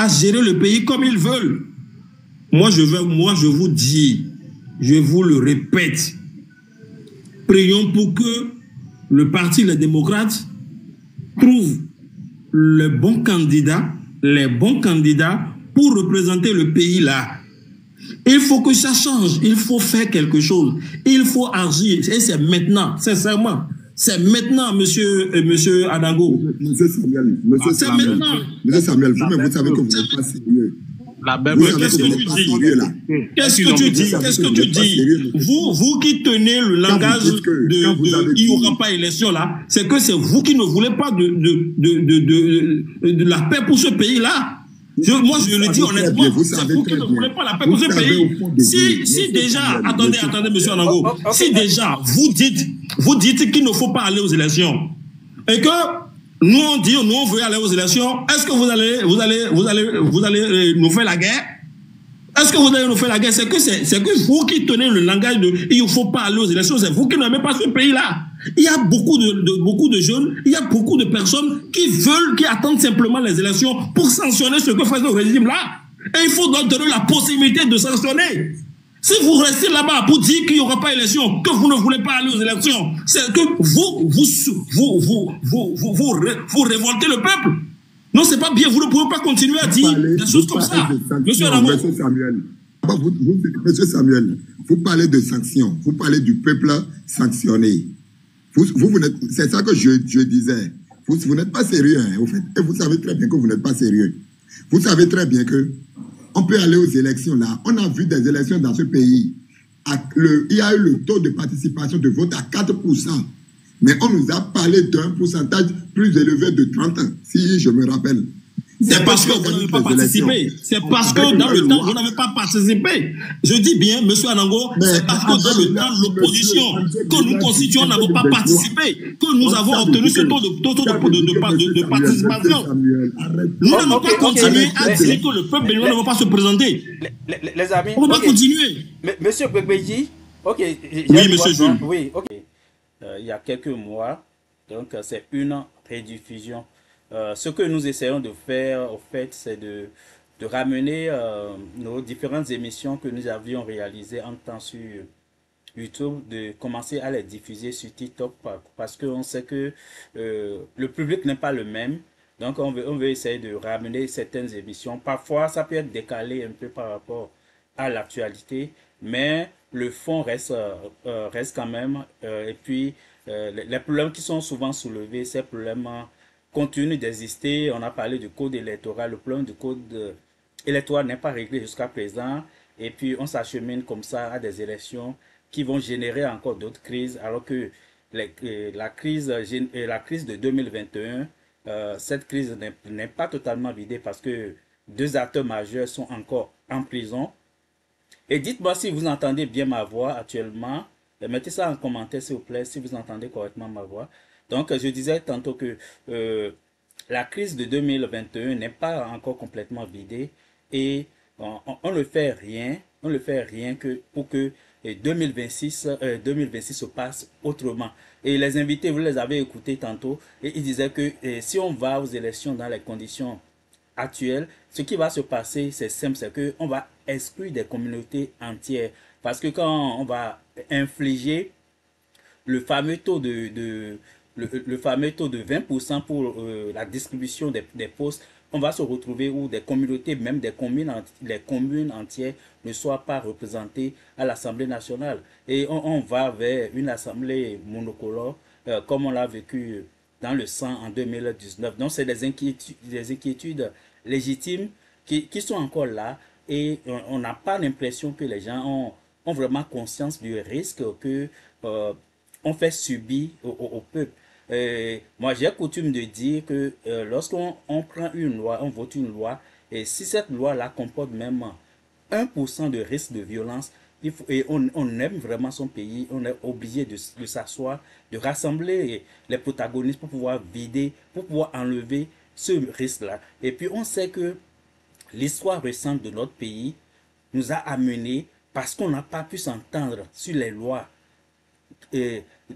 à gérer le pays comme ils veulent. Moi, je vous dis, je vous le répète, prions pour que le parti Les Démocrates trouve les bons candidats pour représenter le pays là. Il faut que ça change, il faut faire quelque chose, il faut agir, et c'est maintenant, sincèrement. C'est maintenant, monsieur Adango. Monsieur Samuel, vous savez que vous n'êtes pas sérieux. Qu'est-ce que tu dis? Qu'est-ce que tu dis? Vous qui tenez le langage de il n'y aura pas élection là, c'est que c'est vous qui ne voulez pas de la paix pour ce pays-là. Moi, je le dis honnêtement, c'est vous qui ne voulez pas la paix pour ce pays. Si déjà, attendez, monsieur Anango, si déjà, vous dites qu'il ne faut pas aller aux élections, et que nous, on veut aller aux élections, est-ce que vous allez nous faire la guerre? Est-ce que vous allez nous faire la guerre? C'est que vous qui tenez le langage de il ne faut pas aller aux élections, c'est vous qui n'aimez pas ce pays-là. Il y a beaucoup de jeunes, il y a beaucoup de personnes qui attendent simplement les élections pour sanctionner ce que fait le régime-là. Et il faut leur donner la possibilité de sanctionner. Si vous restez là-bas pour dire qu'il n'y aura pas d'élection, que vous ne voulez pas aller aux élections, c'est que vous révoltez le peuple. Non, c'est pas bien. Vous ne pouvez pas continuer à dire des choses comme ça. Monsieur Samuel, Monsieur Samuel, vous parlez de sanctions. Vous parlez du peuple sanctionné. C'est ça que je disais. Vous n'êtes pas sérieux, hein, au fait. Et vous savez très bien que vous n'êtes pas sérieux. Vous savez très bien que on peut aller aux élections là. On a vu des élections dans ce pays. Il y a eu le taux de participation de vote à 4%. Mais on nous a parlé d'un pourcentage plus élevé de 30 ans, si je me rappelle. C'est parce que vous n'avez pas participé. C'est parce que dans le temps, vous n'avez pas participé. Je dis bien, monsieur Anango, c'est parce que dans le temps de l'opposition, que nous constituons, n'avons pas participé, que nous avons obtenu ce taux de participation. Nous n'allons pas continuer à dire que le peuple béninois ne va pas se présenter. Les amis, on ne va pas continuer. Monsieur Gbegbeji, ok. Oui, monsieur Jules. Oui, ok. Il y a quelques mois, donc c'est une rediffusion. Ce que nous essayons de faire, au fait, c'est de ramener nos différentes émissions que nous avions réalisées en temps sur YouTube, de commencer à les diffuser sur TikTok, parce qu'on sait que le public n'est pas le même. Donc, on veut essayer de ramener certaines émissions. Parfois, ça peut être décalé un peu par rapport à l'actualité, mais le fond reste quand même. Et puis, les problèmes qui sont souvent soulevés, ces problèmes continuent d'exister. On a parlé du code électoral. Le problème du code électoral n'est pas réglé jusqu'à présent. Et puis, on s'achemine comme ça à des élections qui vont générer encore d'autres crises, alors que la crise de 2021, cette crise n'est pas totalement vidée parce que 2 acteurs majeurs sont encore en prison. Et dites-moi si vous entendez bien ma voix actuellement. Mettez ça en commentaire, s'il vous plaît, si vous entendez correctement ma voix. Donc, je disais tantôt que la crise de 2021 n'est pas encore complètement vidée et on ne fait rien que pour que 2026 se passe autrement. Et les invités, vous les avez écoutés tantôt, et ils disaient que si on va aux élections dans les conditions actuelles, ce qui va se passer, c'est simple, c'est qu'on va exclure des communautés entières. Parce que quand on va infliger le fameux taux de 20% pour la distribution des postes, on va se retrouver où des communautés, même des communes entières ne soient pas représentées à l'Assemblée nationale. Et on va vers une assemblée monocolore, comme on l'a vécu dans le sang en 2019. Donc c'est des inquiétudes légitimes qui sont encore là, et on n'a pas l'impression que les gens ont vraiment conscience du risque que on fait subir au peuple. Moi, j'ai coutume de dire que lorsqu'on prend une loi, on vote une loi, et si cette loi-là comporte même 1% de risque de violence, et on aime vraiment son pays, on est obligé de s'asseoir, de rassembler les protagonistes pour pouvoir vider, pour pouvoir enlever ce risque-là. Et puis, on sait que l'histoire récente de notre pays nous a amené, parce qu'on n'a pas pu s'entendre sur les lois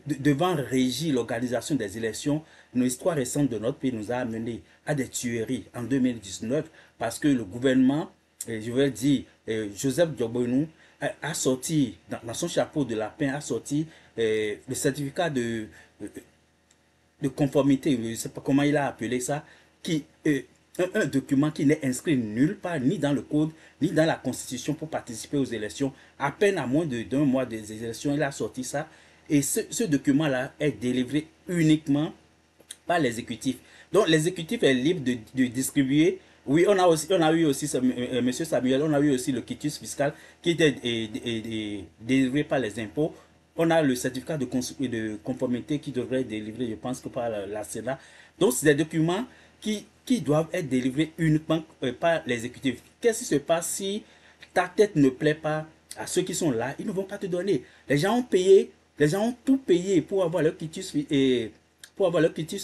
devant régir l'organisation des élections, l'histoire récente de notre pays nous a amené à des tueries en 2019 parce que le gouvernement, je vais dire, Joseph Diobonou a sorti, dans son chapeau de lapin, a sorti le certificat de conformité, je ne sais pas comment il a appelé ça, qui un document qui n'est inscrit nulle part, ni dans le code, ni dans la constitution pour participer aux élections. À peine à moins d'un mois des élections, il a sorti ça. Et ce document-là est délivré uniquement par l'exécutif. Donc l'exécutif est libre de distribuer. Oui, on a eu aussi, monsieur Samuel, on a eu aussi le quitus fiscal qui était délivré par les impôts. On a le certificat de conformité qui devrait être délivré, je pense que par la Sénat. Donc c'est des documents qui doivent être délivrés uniquement par l'exécutif. Qu'est-ce qui se passe si ta tête ne plaît pas à ceux qui sont là? Ils ne vont pas te donner. Les gens ont payé, les gens ont tout payé pour avoir leur quitus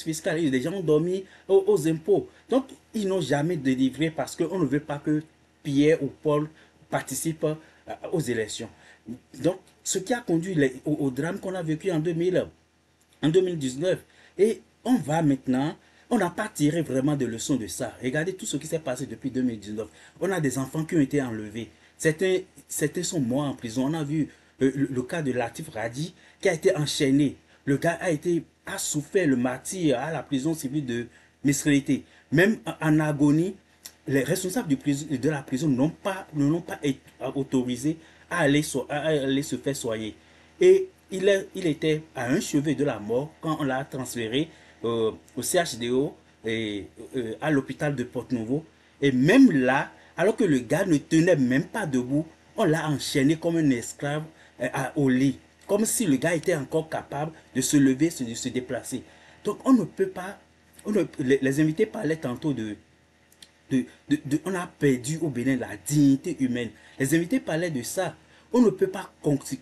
fiscal. Les gens ont dormi aux impôts. Donc, ils n'ont jamais délivré parce qu'on ne veut pas que Pierre ou Paul participent aux élections. Donc, ce qui a conduit au drame qu'on a vécu en 2019. Et on va maintenant... On n'a pas tiré vraiment de leçons de ça. Regardez tout ce qui s'est passé depuis 2019. On a des enfants qui ont été enlevés. Certains sont morts en prison. On a vu le cas de Latif Radi qui a été enchaîné. Le gars a souffert le martyre à la prison civile de Misrélité. Même en agonie, les responsables de la prison ne l'ont pas autorisé à aller se faire soigner. Et il était à un chevet de la mort quand on l'a transféré au CHDO et à l'hôpital de Porto-Novo. Et même là, alors que le gars ne tenait même pas debout, on l'a enchaîné comme un esclave au lit. Comme si le gars était encore capable de se lever, de se déplacer. Donc on ne peut pas... les invités parlaient tantôt on a perdu au Bénin la dignité humaine. Les invités parlaient de ça. On ne peut pas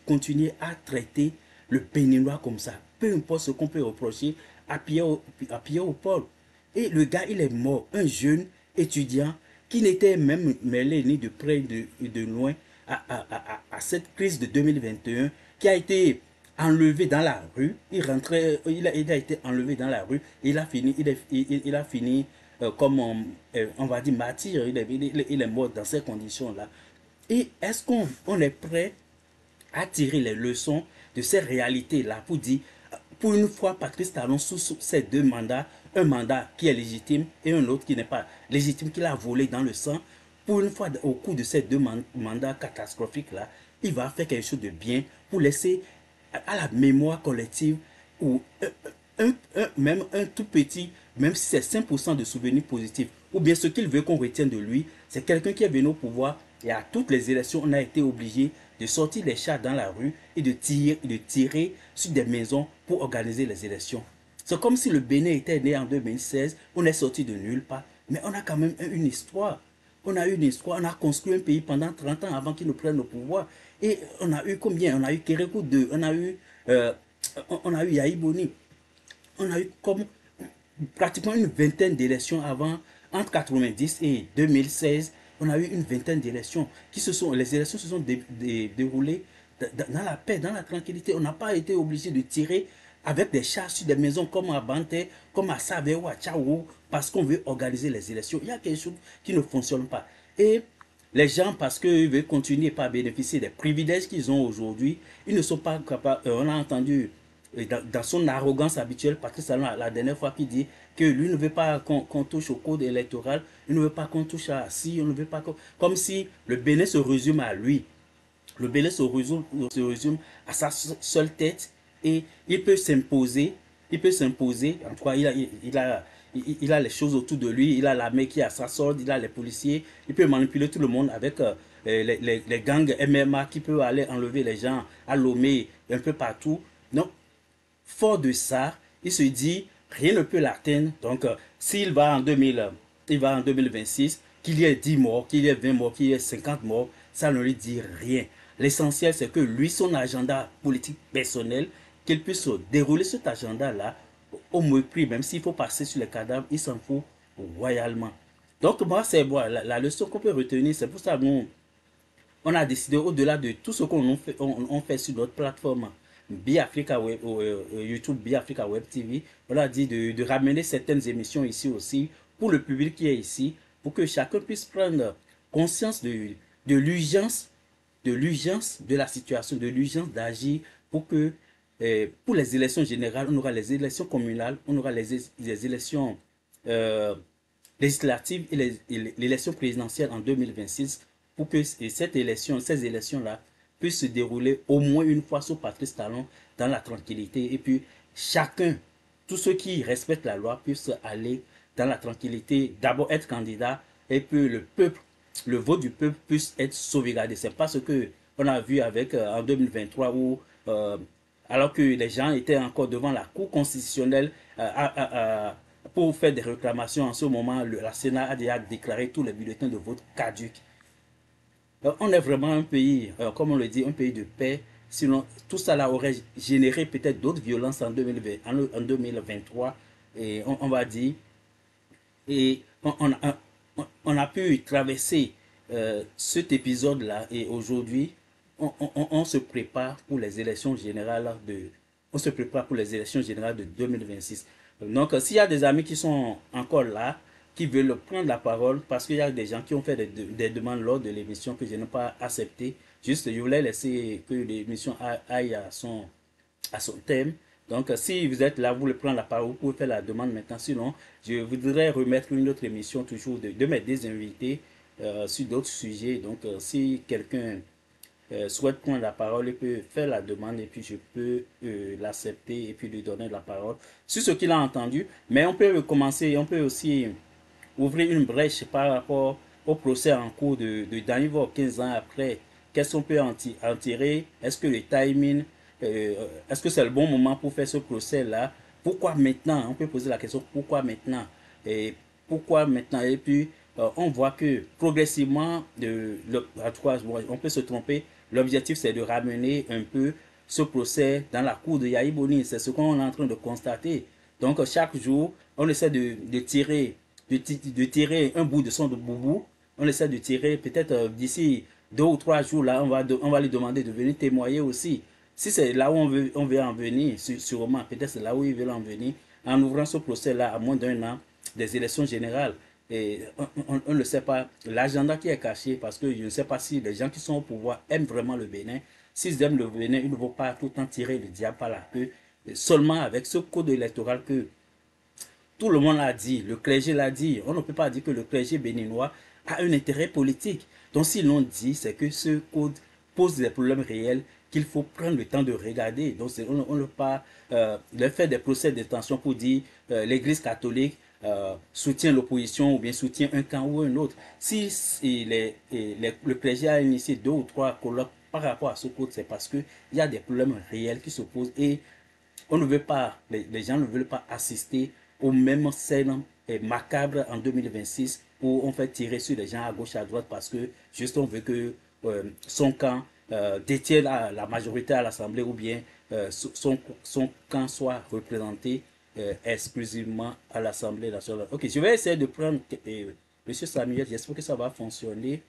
continuer à traiter le Béninois comme ça. Peu importe ce qu'on peut reprocher à Pierre ou Paul. Et le gars, il est mort. Un jeune étudiant qui n'était même mêlé ni de près ni de loin à cette crise de 2021, qui a été enlevé dans la rue. Il a été enlevé dans la rue. Et il a fini comme on va dire martyr. Il est mort dans ces conditions-là. Et est-ce qu'on est prêt à tirer les leçons de ces réalités-là pour dire, pour une fois, Patrice Talon, sous ces deux mandats, un mandat qui est légitime et un autre qui n'est pas légitime, qu'il a volé dans le sang, pour une fois, au cours de ces deux mandats catastrophiques-là, il va faire quelque chose de bien pour laisser à la mémoire collective ou même un tout petit, même si c'est 5% de souvenirs positifs, ou bien ce qu'il veut qu'on retienne de lui, c'est quelqu'un qui est venu au pouvoir et à toutes les élections, on a été obligé de sortir les chars dans la rue et de tirer sur des maisons pour organiser les élections. C'est comme si le Bénin était né en 2016, on est sorti de nulle part, mais on a quand même une histoire. On a une histoire, on a construit un pays pendant 30 ans avant qu'ils nous prennent le pouvoir. Et on a eu combien? On a eu Kérékou 2, on a eu Yahi Boni. On a eu comme pratiquement une vingtaine d'élections avant, entre 90 et 2016. On a eu une vingtaine d'élections les élections se sont déroulées dans la paix, dans la tranquillité. On n'a pas été obligé de tirer avec des chars sur des maisons comme à Banté, comme à Savé ou à Tchaou, parce qu'on veut organiser les élections. Il y a quelque chose qui ne fonctionne pas. Et les gens, parce qu'ils veulent continuer à bénéficier des privilèges qu'ils ont aujourd'hui, ils ne sont pas capables. On a entendu dans son arrogance habituelle, Patrice Talon, la dernière fois, qui dit que lui ne veut pas qu'on touche au code électoral, il ne veut pas qu'on touche à si, on ne veut pas comme si le Bénin se résume à lui. Le Bénin se résume à sa seule tête et il peut s'imposer. En tout cas, il a les choses autour de lui, il a l'armée qui est à sa solde, il a les policiers, il peut manipuler tout le monde avec les gangs MMA qui peuvent aller enlever les gens à Lomé, un peu partout. Donc, fort de ça, il se dit, rien ne peut l'atteindre. Donc, s'il va en 2026, qu'il y ait 10 morts, qu'il y ait 20 morts, qu'il y ait 50 morts, ça ne lui dit rien. L'essentiel, c'est que lui, son agenda politique personnel, qu'il puisse dérouler cet agenda-là au mépris, même s'il faut passer sur les cadavres, il s'en fout royalement. Donc, moi, c'est la leçon qu'on peut retenir. C'est pour ça qu'on a décidé, au-delà de tout ce qu'on fait sur notre plateforme, Biafrica Web, YouTube Biafrica Web TV, on a dit de ramener certaines émissions ici aussi pour le public qui est ici, pour que chacun puisse prendre conscience de l'urgence de la situation, de l'urgence d'agir pour que pour les élections générales, on aura les élections communales, on aura les élections législatives et l'élection présidentielle en 2026 pour que ces élections-là puissent se dérouler au moins une fois sous Patrice Talon dans la tranquillité. Et puis chacun, tous ceux qui respectent la loi puissent aller dans la tranquillité, d'abord être candidat et puis le vote du peuple puisse être sauvegardé. C'est pas ce qu'on a vu avec en 2023 où alors que les gens étaient encore devant la Cour constitutionnelle pour faire des réclamations. En ce moment, la Sénat a déjà déclaré tous les bulletins de vote caducs. On est vraiment un pays, comme on le dit, un pays de paix. Sinon, tout ça là aurait généré peut-être d'autres violences en 2023. Et on va dire. Et on a pu traverser cet épisode-là. Et aujourd'hui, on se prépare pour les élections générales de 2026. Donc, s'il y a des amis qui sont encore là, qui veulent prendre la parole, parce qu'il y a des gens qui ont fait des demandes lors de l'émission que je n'ai pas acceptées. Juste, je voulais laisser que l'émission aille à son thème. Donc, si vous êtes là, vous voulez prendre la parole, vous pouvez faire la demande maintenant. Sinon, je voudrais remettre une autre émission toujours de mes deux invités sur d'autres sujets. Donc, si quelqu'un souhaite prendre la parole, il peut faire la demande et puis je peux l'accepter et puis lui donner la parole sur ce qu'il a entendu. Mais on peut commencer, on peut aussi ouvrir une brèche par rapport au procès en cours de Danivo 15 ans après. Qu'est-ce qu'on peut en tirer? Est-ce que le timing, est-ce que c'est le bon moment pour faire ce procès-là? Pourquoi maintenant? On peut poser la question, pourquoi maintenant? Et pourquoi maintenant? Et puis, on voit que progressivement, on peut se tromper. L'objectif, c'est de ramener un peu ce procès dans la cour de Yahya Boni. C'est ce qu'on est en train de constater. Donc, chaque jour, on essaie de tirer un bout de son de boubou. On essaie de tirer, peut-être d'ici 2 ou 3 jours, là, on va lui demander de venir témoigner aussi. Si c'est là où on veut en venir, sûrement, peut-être c'est là où ils veulent en venir, en ouvrant ce procès-là à moins d'1 an des élections générales. Et on ne sait pas l'agenda qui est caché, parce que je ne sais pas si les gens qui sont au pouvoir aiment vraiment le Bénin. S'ils aiment le Bénin, ils ne vont pas tout le temps tirer le diable par la queue. Seulement avec ce code électoral que tout le monde l'a dit, le clergé l'a dit. On ne peut pas dire que le clergé béninois a un intérêt politique. Donc s'ils l'ont dit, c'est que ce code pose des problèmes réels qu'il faut prendre le temps de regarder. Donc on ne peut pas faire des procès de détention pour dire l'Église catholique soutient l'opposition ou bien soutient un camp ou un autre. Si le clergé a initié 2 ou 3 colloques par rapport à ce code, c'est parce qu'il y a des problèmes réels qui se posent et on ne veut pas, les gens ne veulent pas assister aux mêmes scènes macabres en 2026 où on fait tirer sur les gens à gauche à droite parce que juste on veut que son camp détienne la majorité à l'Assemblée ou bien son camp soit représenté exclusivement à l'Assemblée nationale. Ok, je vais essayer de prendre Monsieur Samuel, j'espère que ça va fonctionner.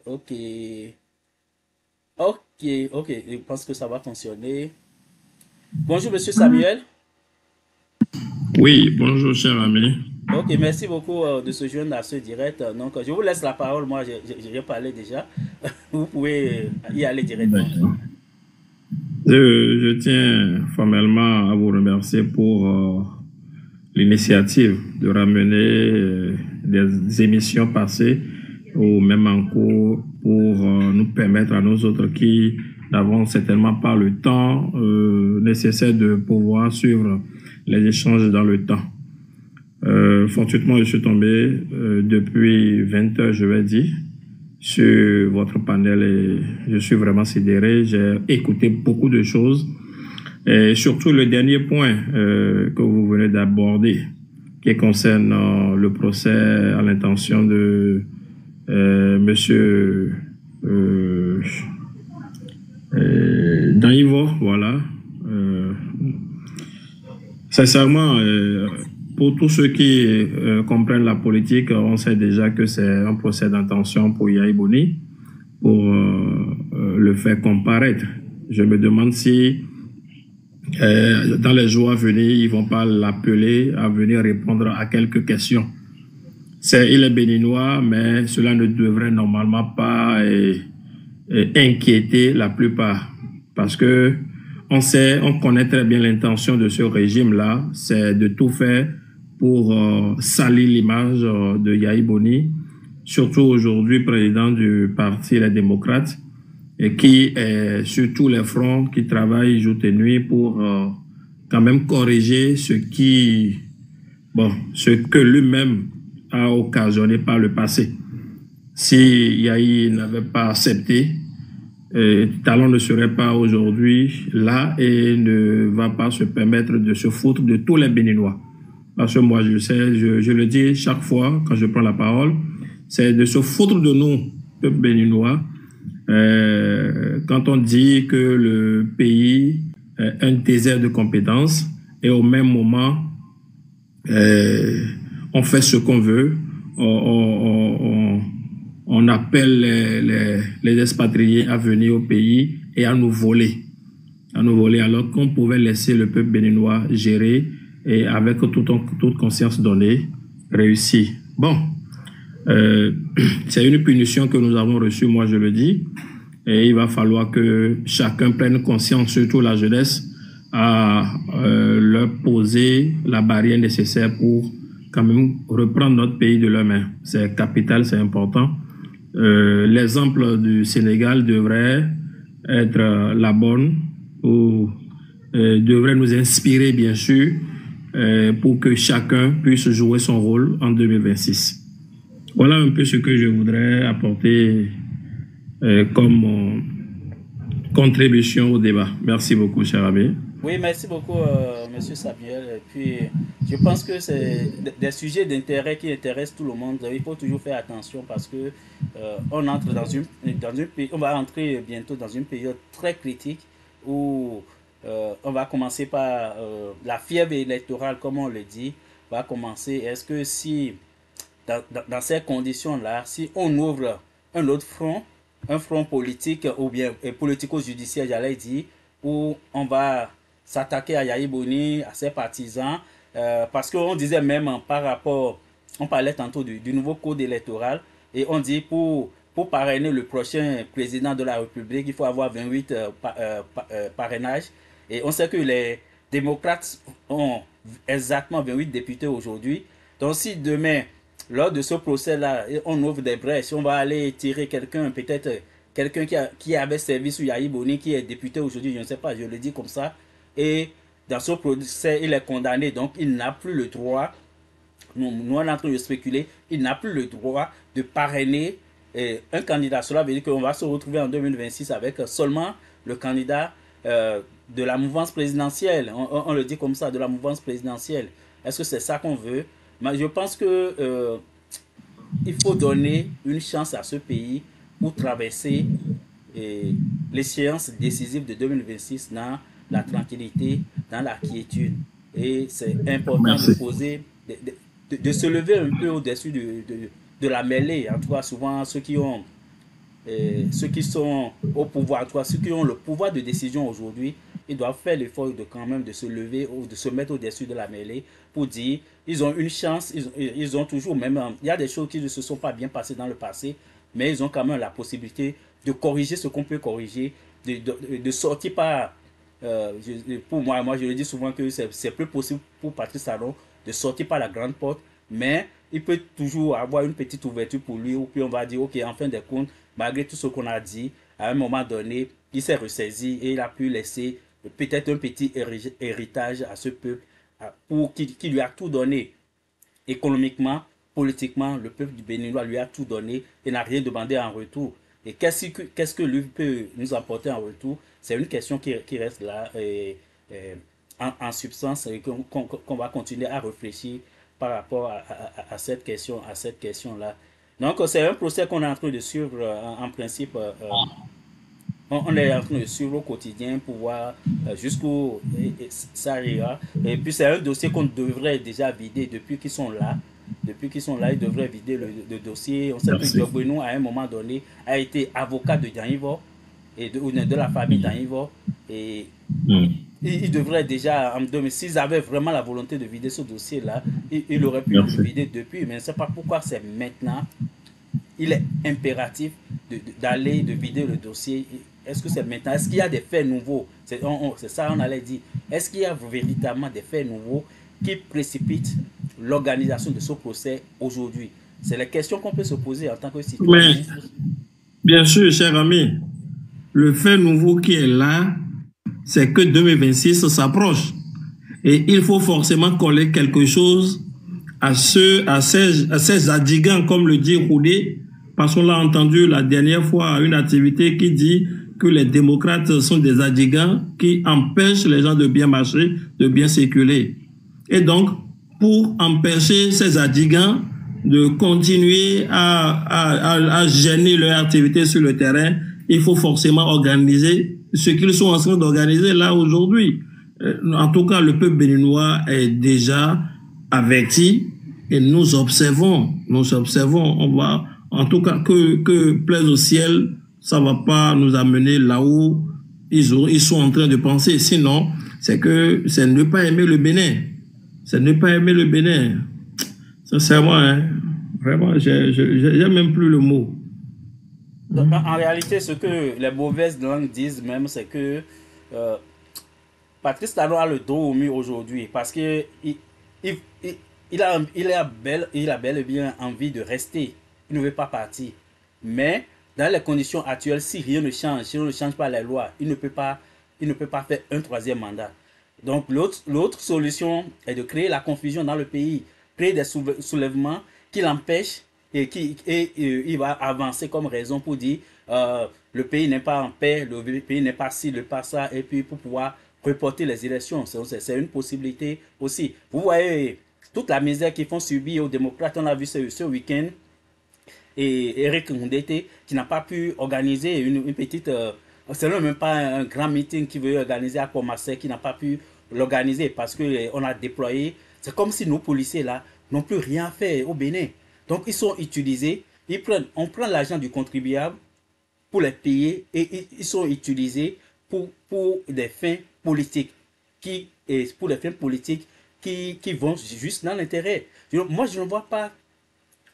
Ok, je pense que ça va fonctionner. Bonjour Monsieur Samuel. Oui, bonjour cher ami. Ok, merci beaucoup de se joindre à ce direct. Donc, je vous laisse la parole. Moi, j'ai parlé déjà. Vous pouvez y aller directement. Je tiens formellement à vous remercier pour l'initiative de ramener des émissions passées ou même en cours pour nous permettre à nous autres qui n'avons certainement pas le temps nécessaire de pouvoir suivre les échanges dans le temps. Fortuitement, je suis tombé depuis 20 heures, je vais dire, sur votre panel et je suis vraiment sidéré. J'ai écouté beaucoup de choses et surtout le dernier point que vous venez d'aborder qui concerne le procès à l'intention de monsieur Danivo, voilà. Sincèrement, pour tous ceux qui comprennent la politique, on sait déjà que c'est un procès d'intention pour Yahya Boni, pour le faire comparaître Je me demande si dans les jours à venir, ils vont pas l'appeler à venir répondre à quelques questions. Il est béninois, mais cela ne devrait normalement pas inquiéter la plupart. Parce que on connaît très bien l'intention de ce régime-là, c'est de tout faire pour salir l'image de Yahya Boni, surtout aujourd'hui président du parti Les Démocrates, et qui est sur tous les fronts, qui travaille jour et nuit pour quand même corriger ce que lui-même a occasionné par le passé. Si Yahya n'avait pas accepté, Talon ne serait pas aujourd'hui là et ne va pas se permettre de se foutre de tous les Béninois. Parce que moi, je sais, je le dis chaque fois quand je prends la parole, c'est de se foutre de nous, peuple béninois, quand on dit que le pays est un désert de compétences et au même moment, on fait ce qu'on veut, on appelle les expatriés à venir au pays et à nous voler, alors qu'on pouvait laisser le peuple béninois gérer et avec toute conscience donnée, réussir. Bon, c'est une punition que nous avons reçue, moi je le dis, et il va falloir que chacun prenne conscience, surtout la jeunesse, à leur poser la barrière nécessaire pour quand même reprendre notre pays de leurs mains. C'est capital, c'est important. L'exemple du Sénégal devrait être la bonne, ou devrait nous inspirer bien sûr, pour que chacun puisse jouer son rôle en 2026. Voilà un peu ce que je voudrais apporter comme contribution au débat. Merci beaucoup, cher ami. Oui, merci beaucoup, Monsieur Samuel. Et puis, je pense que c'est des sujets d'intérêt qui intéressent tout le monde. Il faut toujours faire attention parce que on entre on va entrer bientôt dans une période très critique où on va commencer par la fièvre électorale, comme on le dit, va commencer. Est-ce que si, dans ces conditions-là, si on ouvre un autre front, un front politique ou bien politico-judiciaire, j'allais dire, où on va s'attaquer à Yahya Boni, à ses partisans, parce qu'on disait même par rapport, on parlait tantôt du nouveau code électoral, et on dit pour parrainer le prochain président de la République, il faut avoir 28 parrainages. Et on sait que les démocrates ont exactement 28 députés aujourd'hui. Donc si demain, lors de ce procès-là, on ouvre des brèches, on va aller tirer quelqu'un, peut-être quelqu'un qui avait servi sous Yahya Boni, qui est député aujourd'hui, je ne sais pas, je le dis comme ça, et dans ce procès, il est condamné, donc il n'a plus le droit, nous on est en train de spéculer, il n'a plus le droit de parrainer un candidat. Cela veut dire qu'on va se retrouver en 2026 avec seulement le candidat de la mouvance présidentielle, on le dit comme ça, de la mouvance présidentielle. Est-ce que c'est ça qu'on veut? Mais je pense que il faut donner une chance à ce pays pour traverser l'échéance décisive de 2026 dans la tranquillité, dans la quiétude. Et c'est important de poser, de se lever un peu au-dessus de la mêlée. En tout cas, souvent, ceux qui sont au pouvoir, en tout cas, ceux qui ont le pouvoir de décision aujourd'hui, ils doivent faire l'effort quand même de se lever ou de se mettre au-dessus de la mêlée pour dire ils ont une chance, ils ont toujours, même il y a des choses qui ne se sont pas bien passées dans le passé, mais ils ont quand même la possibilité de corriger ce qu'on peut corriger, de sortir par, pour moi je le dis souvent que c'est plus possible pour Patrice Talon de sortir par la grande porte, mais il peut toujours avoir une petite ouverture pour lui, ou puis on va dire ok, en fin de compte, malgré tout ce qu'on a dit, à un moment donné, il s'est ressaisi et il a pu laisser peut-être un petit héritage à ce peuple qui lui a tout donné économiquement, politiquement. Le peuple du Béninois lui a tout donné et n'a rien demandé en retour. Et qu'est-ce que lui peut nous apporter en retour? C'est une question qui reste là en substance et qu'on va continuer à réfléchir par rapport à cette question-là. Donc c'est un procès qu'on est en train de suivre en principe. On est en train de suivre au quotidien pour voir jusqu'où ça ira. Et puis c'est un dossier qu'on devrait déjà vider depuis qu'ils sont là. Depuis qu'ils sont là, ils devraient vider le dossier. On sait que Diogbenou, à un moment donné, a été avocat de Dianivo. et de la famille d'Anivor. Et ils devraient déjà, s'ils avaient vraiment la volonté de vider ce dossier-là, ils auraient pu le vider depuis. Mais je ne sais pas pourquoi c'est maintenant. Il est impératif de vider le dossier. Est-ce que c'est maintenant? Est-ce qu'il y a des faits nouveaux? C'est ça on allait dire. Est-ce qu'il y a véritablement des faits nouveaux qui précipitent l'organisation de ce procès aujourd'hui? C'est la question qu'on peut se poser en tant que citoyen. Mais, bien sûr, cher ami, le fait nouveau qui est là, c'est que 2026 s'approche. Et il faut forcément coller quelque chose à ces adigans, comme le dit Roudé, parce qu'on l'a entendu la dernière fois à une activité qui dit que les démocrates sont des adigans qui empêchent les gens de bien marcher, de bien circuler. Et donc, pour empêcher ces adigans de continuer à gêner leur activité sur le terrain, il faut forcément organiser ce qu'ils sont en train d'organiser là aujourd'hui. En tout cas, le peuple béninois est déjà averti et nous observons, on va, en tout cas, que plaise au ciel, ça va pas nous amener là où ils sont en train de penser. Sinon, c'est ne pas aimer le Bénin. C'est ne pas aimer le Bénin. Sincèrement, hein, vraiment, j'ai même plus le mot. En réalité, ce que les mauvaises langues disent même, c'est que Patrice Talon a le dos au mur aujourd'hui parce que il a bel et bien envie de rester. Il ne veut pas partir. Mais dans les conditions actuelles, si rien ne change, si on ne change pas les lois, il ne peut pas faire un troisième mandat. Donc l'autre solution est de créer la confusion dans le pays, créer des soulèvements qui l'empêchent et il va avancer comme raison pour dire le pays n'est pas en paix, le pays n'est pas ci, n'est pas ça, et puis pour pouvoir reporter les élections. C'est une possibilité aussi. Vous voyez toute la misère qu'ils font subir aux démocrates, on a vu ce week-end, et Eric Ndete qui n'a pas pu organiser une petite... c'est même pas un grand meeting qu'il veut organiser à Komasé, qui n'a pas pu l'organiser parce qu'on a déployé. C'est comme si nos policiers là n'ont plus rien fait au Bénin. Donc ils sont utilisés, on prend l'argent du contribuable pour les payer et ils sont utilisés pour des fins politiques qui vont juste dans l'intérêt. Moi je ne vois pas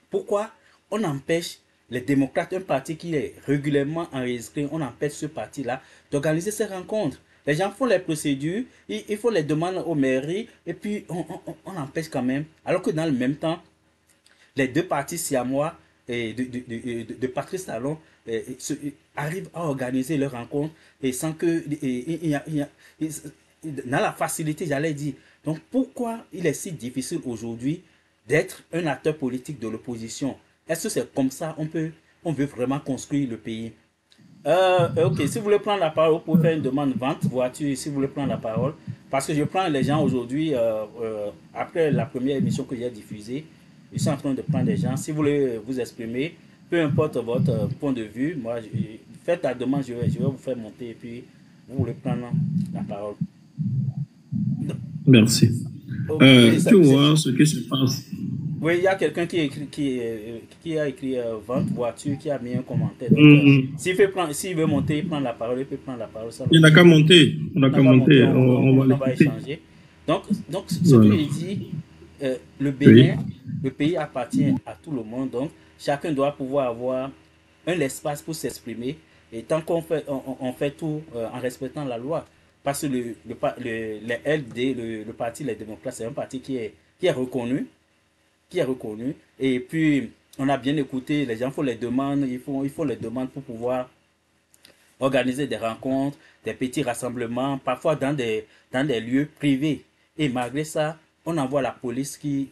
pourquoi on empêche les démocrates, un parti qui est régulièrement enregistré, on empêche ce parti-là d'organiser ces rencontres. Les gens font les procédures, ils font les demandes aux mairies, et puis on empêche quand même. Alors que dans le même temps, les deux partis siamois de Patrice Talon arrivent à organiser leurs rencontres et sans que... dans la facilité, j'allais dire. Donc pourquoi il est si difficile aujourd'hui d'être un acteur politique de l'opposition? Est-ce que c'est comme ça on veut vraiment construire le pays? Ok, si vous voulez prendre la parole, vous pouvez faire une demande de vente voiture, si vous voulez prendre la parole. Parce que je prends les gens aujourd'hui, après la première émission que j'ai diffusée, je suis en train de prendre les gens. Si vous voulez vous exprimer, peu importe votre point de vue, moi, faites la demande, je vais vous faire monter et puis vous voulez prendre la parole. Merci. Okay, tu vois ce qui se passe. Oui, il y a quelqu'un qui a écrit vente voiture, qui a mis un commentaire. S'il veut monter, il prend la parole, il peut prendre la parole. Il n'a qu'à monter. On va échanger. Donc ce que je dis, le Bénin, le pays appartient à tout le monde. Donc, chacun doit pouvoir avoir un espace pour s'exprimer. Et tant qu'on fait, on fait tout en respectant la loi. Parce que le LD, le parti Les Démocrates, c'est un parti qui est reconnu. Et puis on a bien écouté, les gens font les demandes, il faut les demandes pour pouvoir organiser des rencontres, des petits rassemblements, parfois dans des lieux privés. Et malgré ça, on envoie la police qui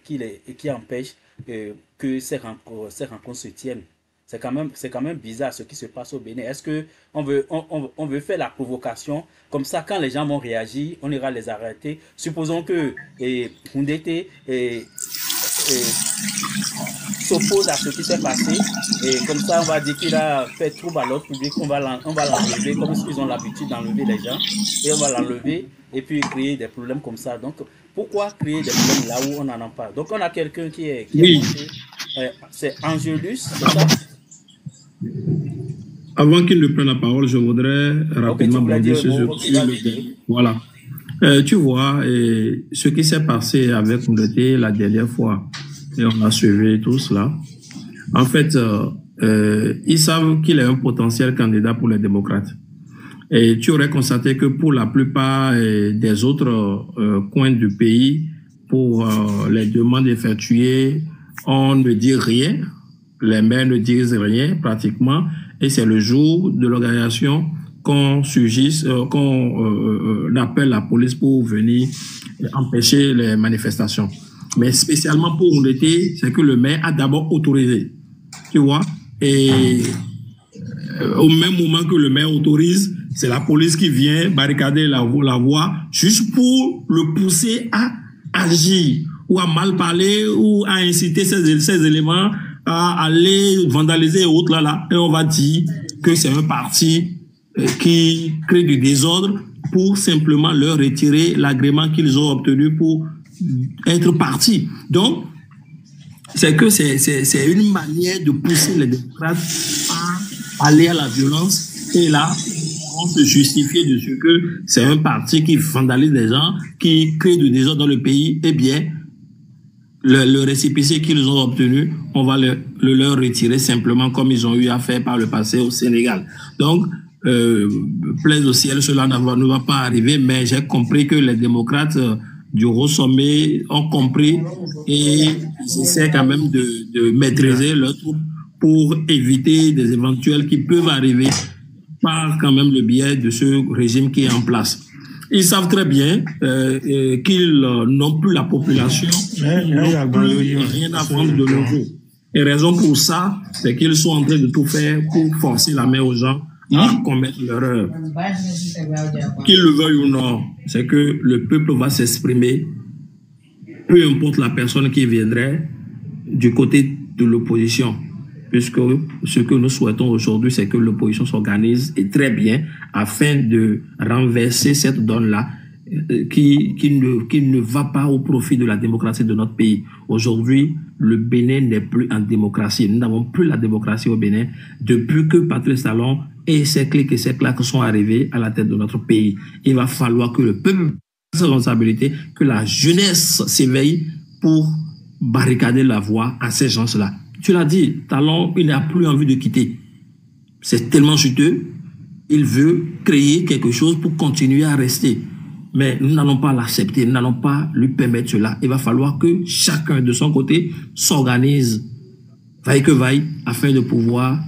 empêche que ces rencontres se tiennent. C'est quand même bizarre ce qui se passe au Bénin. Est-ce que on veut faire la provocation? Comme ça, quand les gens vont réagir, on ira les arrêter. Supposons que Ndete s'oppose à ce qui s'est passé. Et comme ça, on va dire qu'il a fait trouble à l'ordre public. On va l'enlever comme ils ont l'habitude d'enlever les gens. Et on va l'enlever et puis créer des problèmes comme ça. Donc, pourquoi créer des problèmes là où on n'en a pas? Donc, on a quelqu'un qui est oui. C'est Angelus, c'est ça? Avant qu'il ne prenne la parole, je voudrais rapidement bondir sur voilà. Tu vois, ce qui s'est passé avec Mouleté la dernière fois, et on a suivi tout cela. En fait, ils savent qu'il est un potentiel candidat pour les démocrates. Et tu aurais constaté que pour la plupart des autres coins du pays, pour les demandes effectuées, on ne dit rien. Les maires ne disent rien pratiquement. Et c'est le jour de l'organisation qu'on appelle la police pour venir empêcher les manifestations. Mais spécialement pour Mouleté, c'est que le maire a d'abord autorisé. Tu vois? Et au même moment que le maire autorise, c'est la police qui vient barricader la voie juste pour le pousser à agir ou à mal parler ou à inciter ces éléments à aller vandaliser et autres là. Et on va dire que c'est un parti qui crée du désordre pour simplement leur retirer l'agrément qu'ils ont obtenu pour être parti. Donc, c'est que c'est une manière de pousser les démocrates à aller à la violence. Et là, on se justifier de ce que c'est un parti qui vandalise les gens, qui crée du désordre dans le pays. Eh bien, le récépissé qu'ils ont obtenu, on va leur retirer simplement comme ils ont eu à faire par le passé au Sénégal. Donc, plaise au ciel, cela ne va pas arriver, mais j'ai compris que les démocrates du haut sommet ont compris et ils essaient quand même de maîtriser leurs troupes pour éviter des éventuels qui peuvent arriver par quand même le biais de ce régime qui est en place. Ils savent très bien qu'ils n'ont plus la population, ils n'ont plus rien à prendre de nouveau. Et raison pour ça, c'est qu'ils sont en train de tout faire pour forcer la main aux gens à commettre l'erreur. Qu'ils le veuillent ou non, c'est que le peuple va s'exprimer, peu importe la personne qui viendrait du côté de l'opposition. Puisque ce que nous souhaitons aujourd'hui, c'est que l'opposition s'organise et très bien afin de renverser cette donne-là qui ne va pas au profit de la démocratie de notre pays. Aujourd'hui, le Bénin n'est plus en démocratie. Nous n'avons plus la démocratie au Bénin depuis que Patrice Talon et ses clics et ses claques sont arrivés à la tête de notre pays. Il va falloir que le peuple prenne ses responsabilités, que la jeunesse s'éveille pour barricader la voie à ces gens-là. Tu l'as dit, Talon, il n'a plus envie de quitter. C'est tellement juteux. Il veut créer quelque chose pour continuer à rester. Mais nous n'allons pas l'accepter, nous n'allons pas lui permettre cela. Il va falloir que chacun de son côté s'organise, vaille que vaille, afin de pouvoir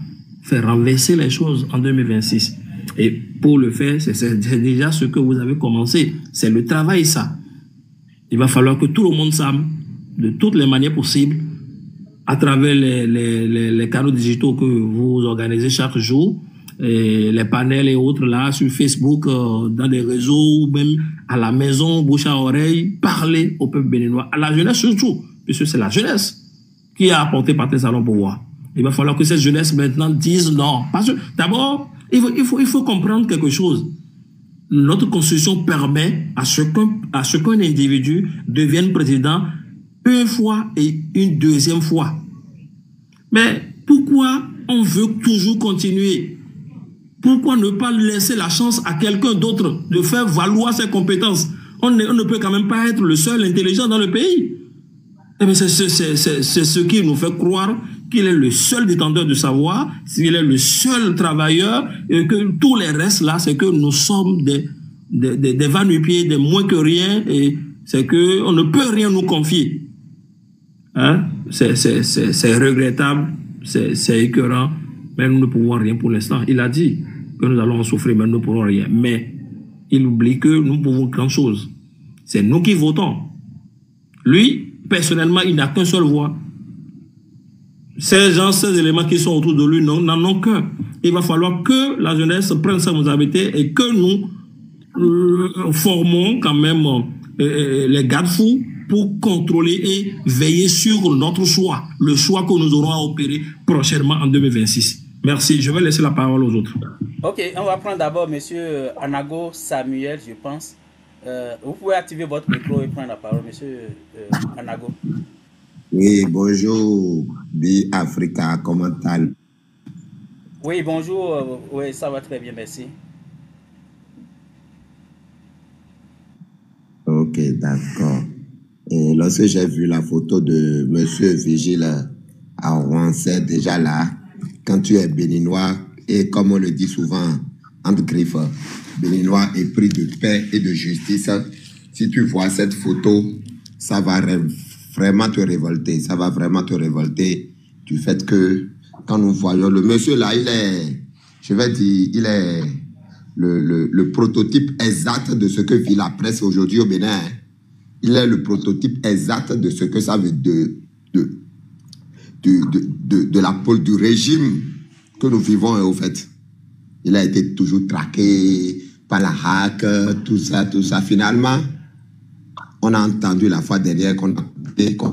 faire renverser les choses en 2026. Et pour le faire, c'est déjà ce que vous avez commencé. C'est le travail, ça. Il va falloir que tout le monde s'arme de toutes les manières possibles à travers les canaux digitaux que vous organisez chaque jour, et les panels et autres là, sur Facebook, dans les réseaux, ou même à la maison, bouche à oreille, parler au peuple béninois, à la jeunesse surtout, puisque c'est la jeunesse qui a apporté Patrice Talon au pouvoir. Il va falloir que cette jeunesse maintenant dise non. Parce que d'abord, il faut comprendre quelque chose. Notre constitution permet à ce qu'un individu devienne président une fois et une deuxième fois. Mais pourquoi on veut toujours continuer? Pourquoi ne pas laisser la chance à quelqu'un d'autre de faire valoir ses compétences? On ne peut quand même pas être le seul intelligent dans le pays. Eh bien, c'est ce qui nous fait croire qu'il est le seul détenteur de savoir, qu'il est le seul travailleur, et que tous les restes là, c'est que nous sommes des va-nu-pieds, des moins que rien, et c'est qu'on ne peut rien nous confier. Hein? C'est regrettable, c'est écœurant, mais nous ne pouvons rien pour l'instant. Il a dit que nous allons en souffrir, mais nous ne pourrons rien. Mais il oublie que nous pouvons grand chose. C'est nous qui votons. Lui, personnellement, il n'a qu'une seule voix. Ces gens, ces éléments qui sont autour de lui n'en ont qu'un. Il va falloir que la jeunesse prenne sa responsabilité et que nous formons quand même les garde-fous pour contrôler et veiller sur notre choix, le choix que nous aurons à opérer prochainement en 2026. Merci. Je vais laisser la parole aux autres. Ok, on va prendre d'abord M. Anago Samuel, je pense. Vous pouvez activer votre micro et prendre la parole, M. Anago. Oui, bonjour, Bi Africa, comment allez-vous? Oui, bonjour. Oui, ça va très bien, merci. Ok, d'accord. Et lorsque j'ai vu la photo de Monsieur Vigile à Rouen, c'est déjà là, quand tu es béninois, et comme on le dit souvent, entre griffes, béninois épris de paix et de justice, si tu vois cette photo, ça va vraiment te révolter. Ça va vraiment te révolter du fait que quand nous voyons le monsieur là, il est, je vais dire, il est le prototype exact de ce que vit la presse aujourd'hui au Bénin. Il est le prototype exact de ce que ça veut du régime que nous vivons au fait. Il a été toujours traqué par la hack, tout ça. Finalement, on a entendu la fois dernière qu'on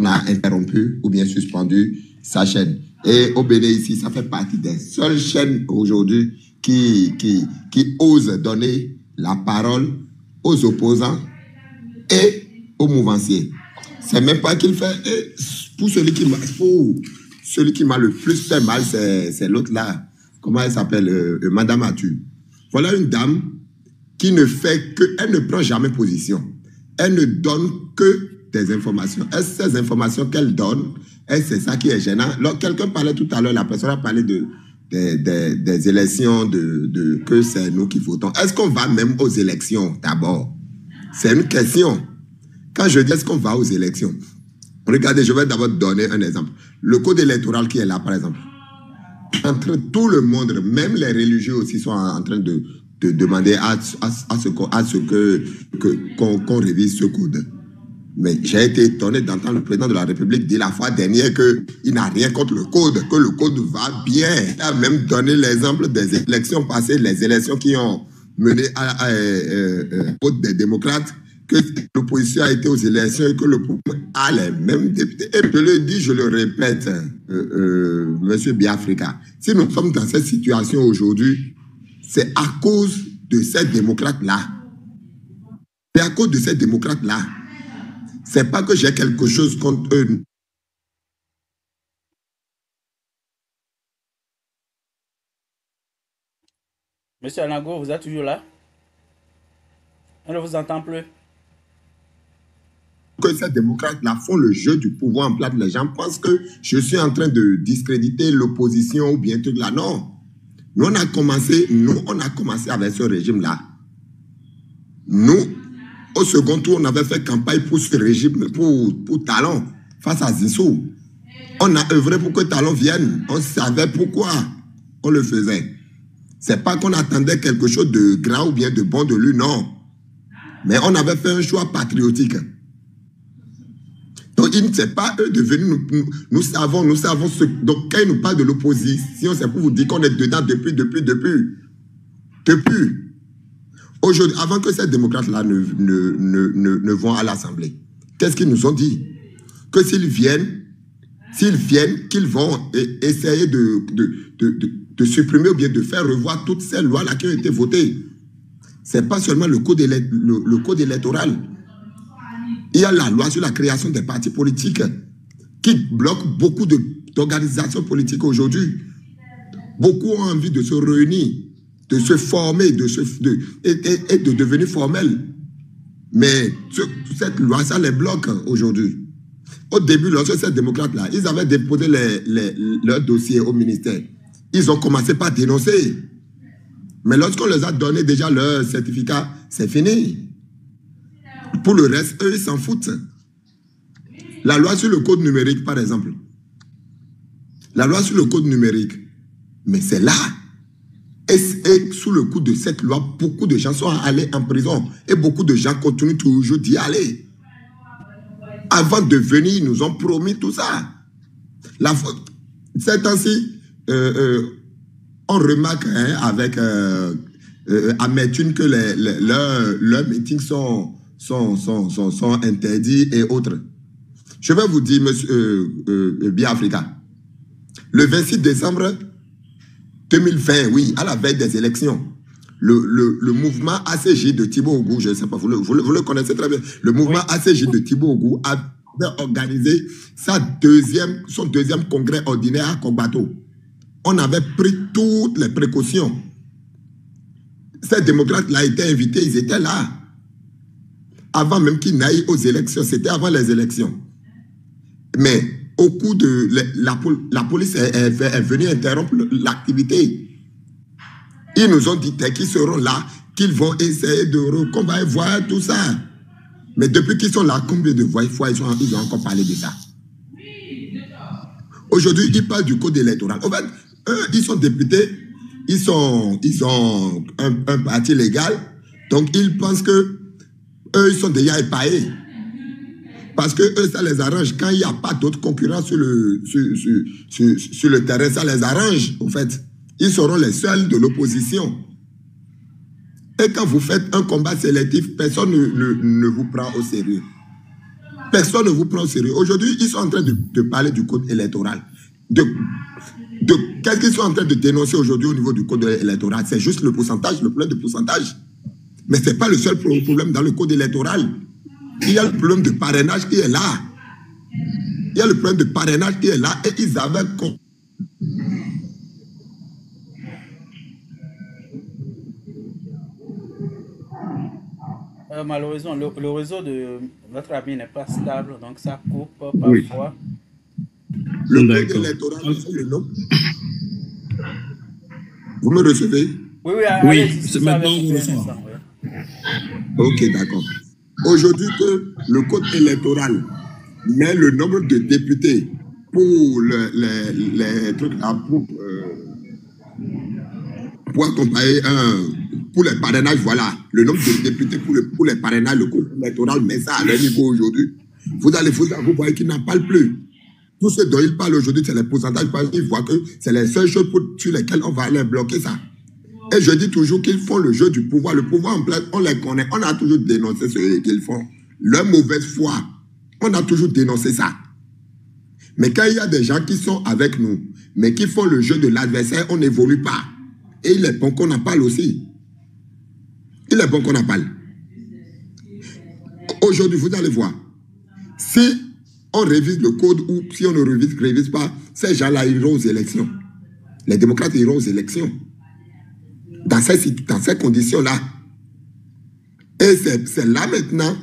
a interrompu ou bien suspendu sa chaîne. Et au Bénin ici, ça fait partie des seules chaînes aujourd'hui qui osent donner la parole aux opposants et aux mouvanciers. C'est même pas qu'il fait. Et pour celui qui m'a le plus fait mal, c'est l'autre là. Comment elle s'appelle? Madame Atu. Voilà une dame qui ne fait que... Elle ne prend jamais position. Elle ne donne que des informations. Et ces informations qu'elle donne, c'est ça qui est gênant. Quelqu'un parlait tout à l'heure, la personne a parlé des élections, que c'est nous qui votons. Est-ce qu'on va même aux élections d'abord? C'est une question. Quand je dis est-ce qu'on va aux élections, regardez, je vais d'abord donner un exemple. Le code électoral qui est là, par exemple. Entre tout le monde, même les religieux aussi sont en train de demander à ce qu'on révise ce code. Mais j'ai été étonné d'entendre le président de la République dire la fois dernière qu'il n'a rien contre le code, que le code va bien. Il a même donné l'exemple des élections passées, les élections qui ont mené à vote des démocrates, que l'opposition a été aux élections et que le pouvoir a les mêmes députés. Et je le dis, je le répète, Monsieur Biafrika, si nous sommes dans cette situation aujourd'hui, c'est à cause de ces démocrates-là. C'est à cause de ces démocrates-là. C'est pas que j'ai quelque chose contre eux. Monsieur Anago, vous êtes toujours là? On ne vous entend plus. Que ces démocrates-là font le jeu du pouvoir en place. Les gens pensent que je suis en train de discréditer l'opposition ou bien tout là. Non. Nous, on a commencé avec ce régime-là. Nous, au second tour, on avait fait campagne pour ce régime, pour Talon, face à Zissou. On a œuvré pour que Talon vienne. On savait pourquoi on le faisait. C'est pas qu'on attendait quelque chose de grand ou bien de bon de lui, non. Mais on avait fait un choix patriotique. Donc, il ne s'est pas eux devenus. Nous savons ce. Donc, quand ils nous parlent de l'opposition, c'est pour vous dire qu'on est dedans depuis. Aujourd'hui, avant que ces démocrates-là ne vont à l'Assemblée, qu'est-ce qu'ils nous ont dit? Que s'ils viennent, qu'ils vont essayer de supprimer ou bien de faire revoir toutes ces lois-là qui ont été votées. Ce n'est pas seulement le code électoral. Il y a la loi sur la création des partis politiques qui bloque beaucoup d'organisations politiques aujourd'hui. Beaucoup ont envie de se réunir, de se former et de devenir formels. Mais cette loi, ça les bloque aujourd'hui. Au début, lorsque ces démocrates-là, ils avaient déposé leur dossier au ministère, ils ont commencé par dénoncer. Mais lorsqu'on les a donné déjà leur certificat, c'est fini. Pour le reste, eux, ils s'en foutent. La loi sur le code numérique, par exemple. La loi sur le code numérique. Mais c'est là. Et sous le coup de cette loi, beaucoup de gens sont allés en prison. Et beaucoup de gens continuent toujours d'y aller. Avant de venir, ils nous ont promis tout ça. Ces temps-ci, on remarque avec amertume que leurs meetings sont interdits et autres. Je vais vous dire, monsieur Biafrika, le 26 décembre 2020, oui, à la veille des élections, le mouvement ACJ de Thibaut Ogou, je ne sais pas, vous le connaissez très bien, le mouvement ACJ de Thibaut Ogou avait organisé son deuxième congrès ordinaire à Kogbato. on avait pris toutes les précautions. Ces démocrates-là étaient invités, ils étaient là. Avant même qu'ils n'aillent aux élections, c'était avant les élections. Mais au cours de... La police est venue interrompre l'activité. Ils nous ont dit qu'ils seront là, qu'ils vont essayer qu'on va voir tout ça. Mais depuis qu'ils sont là, combien de fois ils ont encore parlé de ça? Aujourd'hui, ils parlent du code électoral. En fait, eux, ils sont députés, ils ont un parti légal, donc ils pensent que eux, ils sont déjà épaillés. Parce que eux, ça les arrange. Quand il n'y a pas d'autres concurrents sur le terrain, ça les arrange, en fait. Ils seront les seuls de l'opposition. Et quand vous faites un combat sélectif, personne ne vous prend au sérieux. Personne ne vous prend au sérieux. Aujourd'hui, ils sont en train de parler du code électoral. Qu'est-ce qu'ils sont en train de dénoncer aujourd'hui au niveau du code électoral? C'est juste le pourcentage, le problème de pourcentage. Mais ce n'est pas le seul problème dans le code électoral. Il y a le problème de parrainage qui est là. Il y a le problème de parrainage qui est là. Et ils avaient... Malheureusement, le réseau de notre ami n'est pas stable, donc ça coupe parfois. Le code électoral, c'est le nom. Vous me recevez? Oui, c'est maintenant vous recevez. Ok, d'accord. Aujourd'hui, que le code électoral met le nombre de députés pour les trucs là, pour accompagner pour les parrainages, voilà. Le nombre de députés pour les parrainages, le code électoral met ça à leur niveau aujourd'hui. Vous voyez qu'ils n'en parlent plus. Tout ce dont ils parlent aujourd'hui, c'est les pourcentages. Ils voient que c'est les seules choses sur lesquelles on va aller bloquer ça. Et je dis toujours qu'ils font le jeu du pouvoir. Le pouvoir en place, on les connaît. On a toujours dénoncé ce qu'ils font. Leur mauvaise foi, on a toujours dénoncé ça. Mais quand il y a des gens qui sont avec nous, mais qui font le jeu de l'adversaire, on n'évolue pas. Et il est bon qu'on en parle aussi. Il est bon qu'on en parle. Aujourd'hui, vous allez voir. Si on révise le code ou si on ne révise pas, ces gens-là iront aux élections. Les démocrates iront aux élections. Dans ces conditions-là. Et c'est là maintenant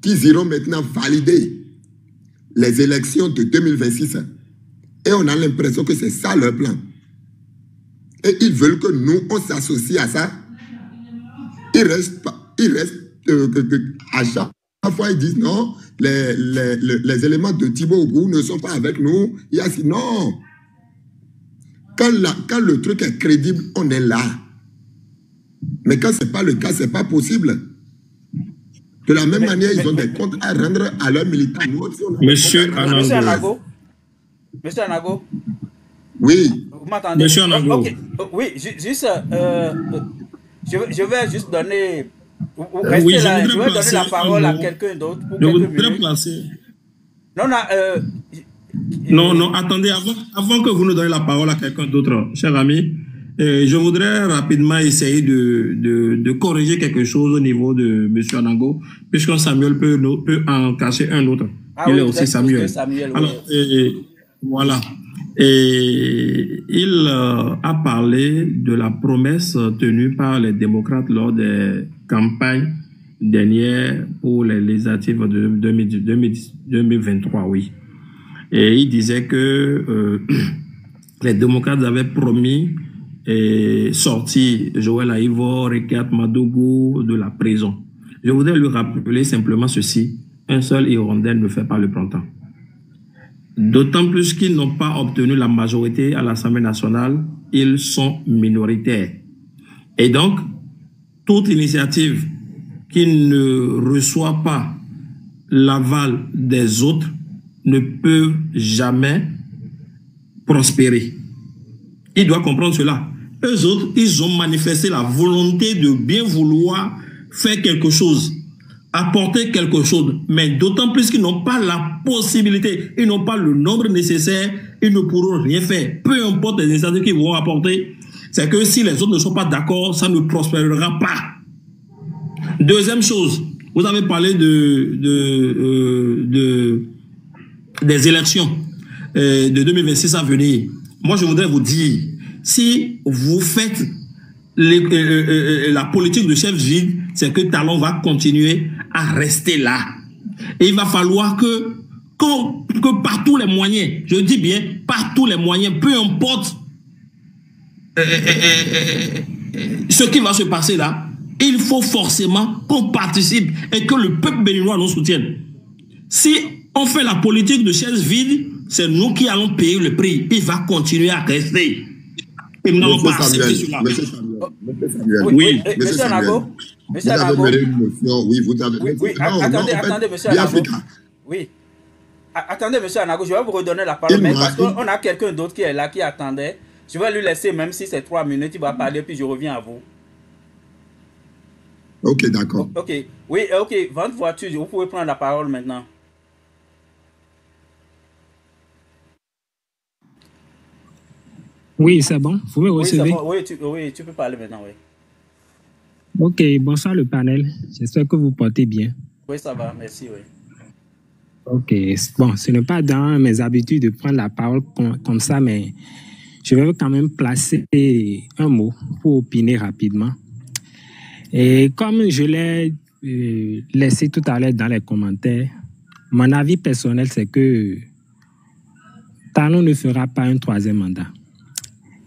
qu'ils iront maintenant valider les élections de 2026. Et on a l'impression que c'est ça leur plan. Et ils veulent que nous, on s'associe à ça. Ils restent à chaque fois, ils disent non, les éléments de Thibaut Ougou ne sont pas avec nous. Il y a non. Quand le truc est crédible, on est là. Mais quand ce n'est pas le cas, ce n'est pas possible. De la même manière, ils ont des comptes à rendre à leurs militants. Monsieur Anago. Oui. Vous m'entendez? Monsieur Anago. Okay. Oui, juste... je vais juste donner... Oui, je vais donner la parole à quelqu'un d'autre pour quelques minutes. Non, attendez, avant que vous nous donniez la parole à quelqu'un d'autre, cher ami, je voudrais rapidement essayer de corriger quelque chose au niveau de M. Anago, puisque Samuel peut en cacher un autre. Il est aussi Samuel. Alors, voilà. Et il a parlé de la promesse tenue par les démocrates lors des campagnes dernières pour les législatives de 2023, oui. Et il disait que les démocrates avaient promis sortir Joël Aïvor et Kat Madougou de la prison. Je voudrais lui rappeler simplement ceci. Un seul hirondelle ne fait pas le printemps. D'autant plus qu'ils n'ont pas obtenu la majorité à l'Assemblée nationale, ils sont minoritaires. Et donc, toute initiative qui ne reçoit pas l'aval des autres ne peut jamais prospérer. Il doit comprendre cela. Eux autres, ils ont manifesté la volonté de bien vouloir faire quelque chose, apporter quelque chose, mais d'autant plus qu'ils n'ont pas la possibilité, ils n'ont pas le nombre nécessaire, ils ne pourront rien faire. Peu importe les initiatives qu'ils vont apporter, c'est que si les autres ne sont pas d'accord, ça ne prospérera pas. Deuxième chose, vous avez parlé des élections de 2026 à venir. moi je voudrais vous dire, si vous faites la politique de chef vide, c'est que Talon va continuer à rester là. Et il va falloir que par tous les moyens, je dis bien par tous les moyens, peu importe ce qui va se passer là, il faut forcément qu'on participe et que le peuple béninois nous soutienne. Si on fait la politique de chaises vides, c'est nous qui allons payer le prix. Il va continuer à rester. Et nous n'allons pas accepter cela. Monsieur Samuel. Oui. Monsieur Anago. Monsieur Anago. Oui, vous avez... Oui, attendez, monsieur Anago. Oui. Attendez, monsieur Anago, je vais vous redonner la parole. Mais parce qu'on a quelqu'un d'autre qui est là, qui attendait. Je vais lui laisser, même si c'est 3 minutes, il va parler, puis je reviens à vous. Ok, d'accord. Ok. Oui, ok. Vente voiture, vous pouvez prendre la parole maintenant. Oui, c'est bon. Vous me recevez? Oui, oui, tu peux parler maintenant, oui. Ok, bonsoir le panel. J'espère que vous portez bien. Oui, ça va, merci, oui. Ok, bon, ce n'est pas dans mes habitudes de prendre la parole comme ça, mais je vais quand même placer un mot pour opiner rapidement. Et comme je l'ai laissé tout à l'heure dans les commentaires, mon avis personnel, c'est que Talon ne fera pas un 3e mandat.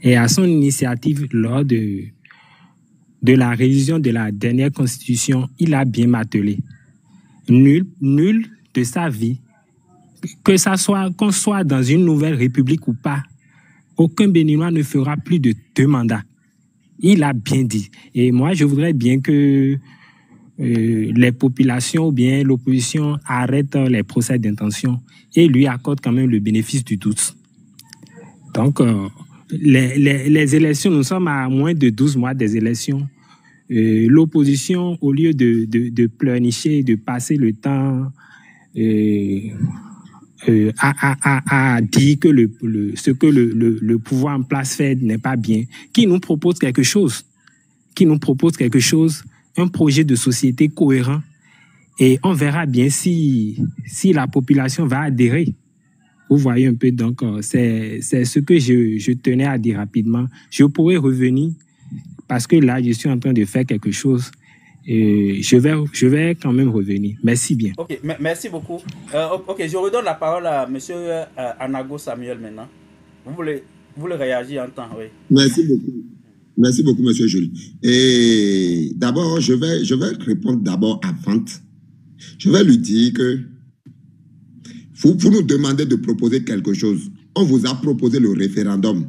Et à son initiative, lors de la révision de la dernière constitution, il a bien martelé. Nul de sa vie, qu'on soit dans une nouvelle république ou pas, aucun Béninois ne fera plus de 2 mandats. Il a bien dit. Et moi, je voudrais bien que les populations ou bien l'opposition arrêtent les procès d'intention et lui accordent quand même le bénéfice du doute. Donc, les élections, nous sommes à moins de 12 mois des élections. L'opposition, au lieu de pleurnicher, de passer le temps à dire que ce que le pouvoir en place fait n'est pas bien, qui nous propose quelque chose, un projet de société cohérent, et on verra bien si la population va adhérer. Vous voyez un peu, donc c'est ce que je tenais à dire rapidement. Je pourrais revenir parce que là, je suis en train de faire quelque chose. Et je vais quand même revenir. Merci bien. Ok, merci beaucoup. Ok, je redonne la parole à monsieur Anago Samuel maintenant. Vous voulez réagir en temps, oui. Merci beaucoup. Merci beaucoup, monsieur Jules. Et d'abord, je vais répondre d'abord à Vente. Je vais lui dire que vous nous demandez de proposer quelque chose. On vous a proposé le référendum.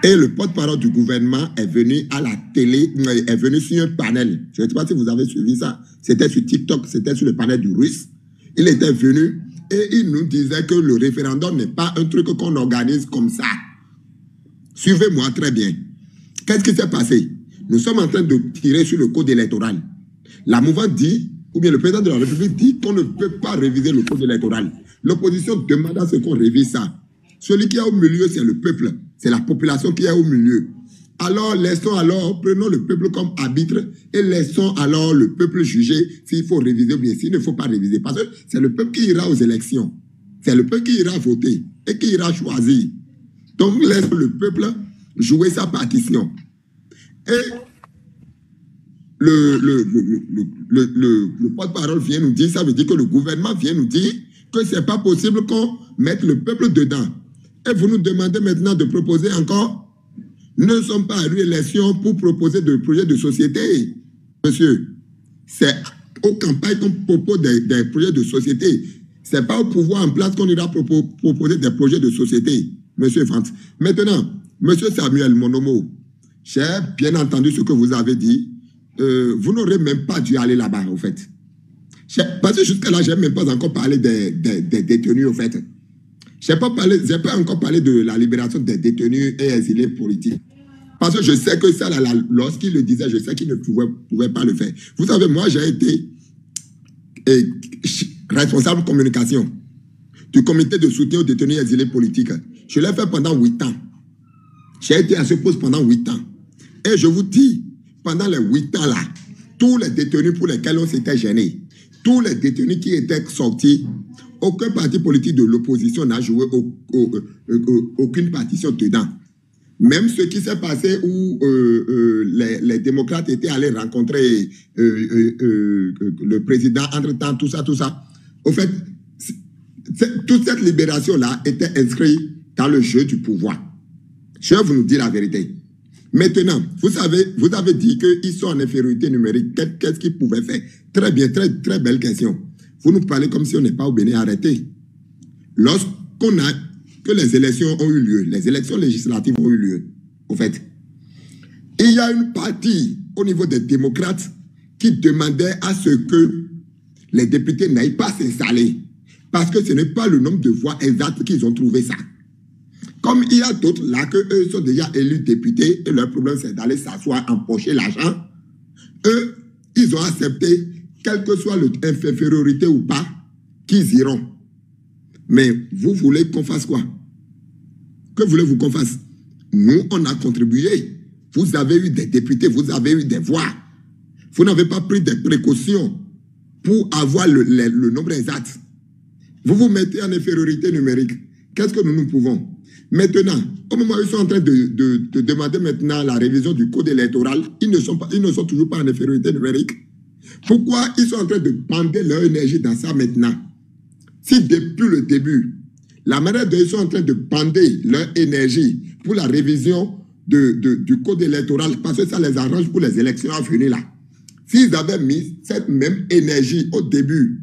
Et le porte-parole du gouvernement est venu à la télé, est venu sur un panel. Je ne sais pas si vous avez suivi ça. C'était sur TikTok, c'était sur le panel du Russe. Il était venu et il nous disait que le référendum n'est pas un truc qu'on organise comme ça. Suivez-moi très bien. Qu'est-ce qui s'est passé? Nous sommes en train de tirer sur le code électoral. La mouvance dit, ou bien le président de la République dit qu'on ne peut pas réviser le code électoral. L'opposition demande à ce qu'on révise ça. Celui qui est au milieu, c'est le peuple. C'est la population qui est au milieu. Alors, prenons le peuple comme arbitre et laissons alors le peuple juger s'il faut réviser ou bien s'il ne faut pas réviser. Parce que c'est le peuple qui ira aux élections. C'est le peuple qui ira voter et qui ira choisir. Donc, laisse le peuple jouer sa partition. Et le porte-parole vient nous dire, ça veut dire que le gouvernement vient nous dire que ce n'est pas possible qu'on mette le peuple dedans. Et vous nous demandez maintenant de proposer encore. Nous ne sommes pas à l'élection pour proposer des projets de société. Monsieur, c'est aux campagnes qu'on propose des projets de société. Ce n'est pas au pouvoir en place qu'on ira proposer des projets de société. Monsieur Franz. Maintenant, monsieur Samuel Monomo, j'ai bien entendu ce que vous avez dit. Vous n'aurez même pas dû aller là-bas, en fait. Parce que jusqu'à là, je n'ai même pas encore parlé des détenus, en fait. Je n'ai pas encore parlé de la libération des détenus et exilés politiques. Parce que je sais que ça, lorsqu'il le disait, je sais qu'il ne pouvait pas le faire. Vous savez, moi, j'ai été responsable communication du comité de soutien aux détenus et exilés politiques. Je l'ai fait pendant 8 ans. J'ai été à ce poste pendant 8 ans. Et je vous dis, pendant les 8 ans là, tous les détenus pour lesquels on s'était gêné, tous les détenus qui étaient sortis, aucun parti politique de l'opposition n'a joué aucune partition dedans. Même ce qui s'est passé où les démocrates étaient allés rencontrer le président, entre-temps, tout ça. Au fait, toute cette libération-là était inscrite dans le jeu du pouvoir. Je vais vous dire la vérité. Maintenant, vous avez dit qu'ils sont en infériorité numérique. Qu'est-ce qu'ils pouvaient faire? Très bien, très belle question. Vous nous parlez comme si on n'est pas au Bénin. Arrêtez. Lorsqu'on a que les élections ont eu lieu, les élections législatives ont eu lieu, au fait, il y a une partie au niveau des démocrates qui demandait à ce que les députés n'aillent pas s'installer parce que ce n'est pas le nombre de voix exactes qu'ils ont trouvé ça. Comme il y a d'autres là qu'eux sont déjà élus députés et leur problème c'est d'aller s'asseoir, empocher l'argent, eux, ils ont accepté, quelle que soit l'infériorité ou pas, qu'ils iront. Mais vous voulez qu'on fasse quoi? Que voulez-vous qu'on fasse? Nous, on a contribué. Vous avez eu des députés, vous avez eu des voix. Vous n'avez pas pris des précautions pour avoir le nombre exact. Vous vous mettez en infériorité numérique. Qu'est-ce que nous pouvons? Maintenant, au moment où ils sont en train de demander maintenant la révision du code électoral, ils ne sont toujours pas en infériorité numérique. Pourquoi ils sont en train de bander leur énergie dans ça maintenant? Si depuis le début, la manière dont ils sont en train de bander leur énergie pour la révision du code électoral, parce que ça les arrange pour les élections à venir là. S'ils avaient mis cette même énergie au début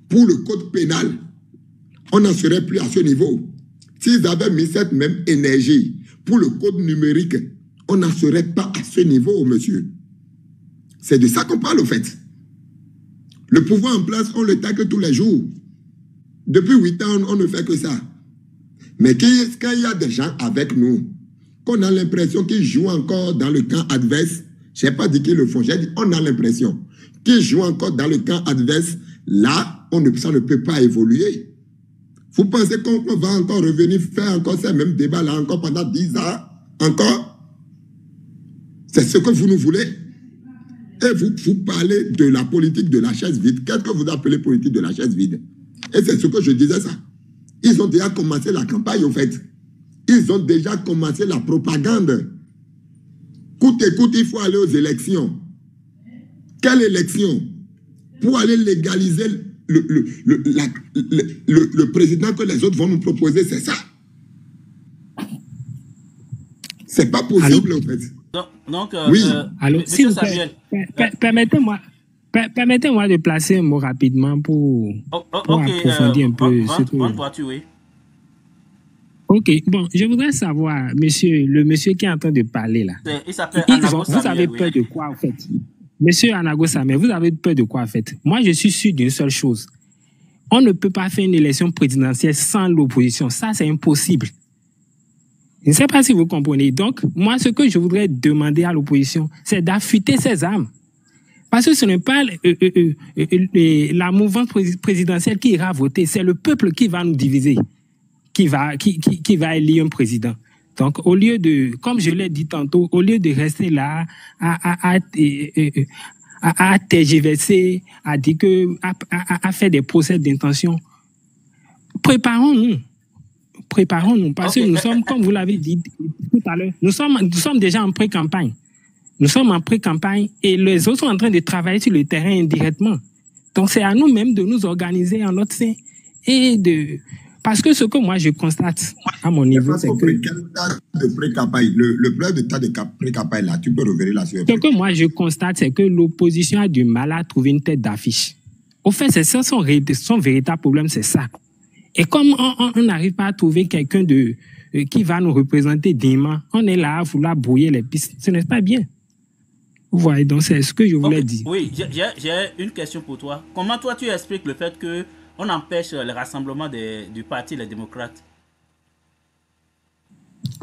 pour le code pénal, on n'en serait plus à ce niveau. S'ils avaient mis cette même énergie pour le code numérique, on n'en serait pas à ce niveau, monsieur. C'est de ça qu'on parle, au fait. Le pouvoir en place, on le tacle tous les jours. Depuis 8 ans, on ne fait que ça. Mais quand il y a des gens avec nous, qu'on a l'impression qu'ils jouent encore dans le camp adverse, je n'ai pas dit qu'ils le font, j'ai dit on a l'impression qu'ils jouent encore dans le camp adverse, là, ça ne peut pas évoluer. Vous pensez qu'on va encore revenir faire encore ces mêmes débats-là encore pendant 10 ans? Encore? C'est ce que vous nous voulez? Et vous parlez de la politique de la chaise vide. Qu'est-ce que vous appelez politique de la chaise vide? Et c'est ce que je disais ça. Ils ont déjà commencé la campagne, au fait. Ils ont déjà commencé la propagande. Coûte et coûte, il faut aller aux élections. Quelle élection? Pour aller légaliser le président que les autres vont nous proposer, c'est ça. C'est pas possible, en fait. Donc, oui. Alors, si vous permettez-moi de placer un mot rapidement pour approfondir un peu ce que... oui. Ok, bon, je voudrais savoir, le monsieur qui est en train de parler là, il s'appelle Anago Samuel, vous avez peur de quoi en fait? Monsieur Anago Samuel, vous avez peur de quoi en fait? Moi, je suis sûr d'une seule chose. On ne peut pas faire une élection présidentielle sans l'opposition. Ça, c'est impossible. Je ne sais pas si vous comprenez. Donc, moi, ce que je voudrais demander à l'opposition, c'est d'affûter ses armes. Parce que ce n'est pas la mouvance présidentielle qui ira voter, c'est le peuple qui va nous diviser, qui va élire un président. Donc, au lieu de, comme je l'ai dit tantôt, au lieu de rester là à tergiverser, à dire à faire des procès d'intention, préparons-nous, parce que nous sommes, comme vous l'avez dit tout à l'heure, nous sommes déjà en pré-campagne. Nous sommes en pré-campagne et les autres sont en train de travailler sur le terrain indirectement. Donc, c'est à nous-mêmes de nous organiser en notre sein et parce que ce que moi je constate à mon niveau, c'est que... Quel tas de pré-campagne? Le problème de tas de pré-campagne, là, tu peux revenir là-dessus. Ce que moi je constate, c'est que l'opposition a du mal à trouver une tête d'affiche. Au fait, c'est ça son véritable problème, c'est ça. Et comme on n'arrive pas à trouver quelqu'un qui va nous représenter dignement, on est là à vouloir brouiller les pistes. Ce n'est pas bien. Vous voyez, donc c'est ce que je voulais dire. Oui, j'ai une question pour toi. Comment toi tu expliques le fait qu'on empêche le rassemblement du parti Les Démocrates?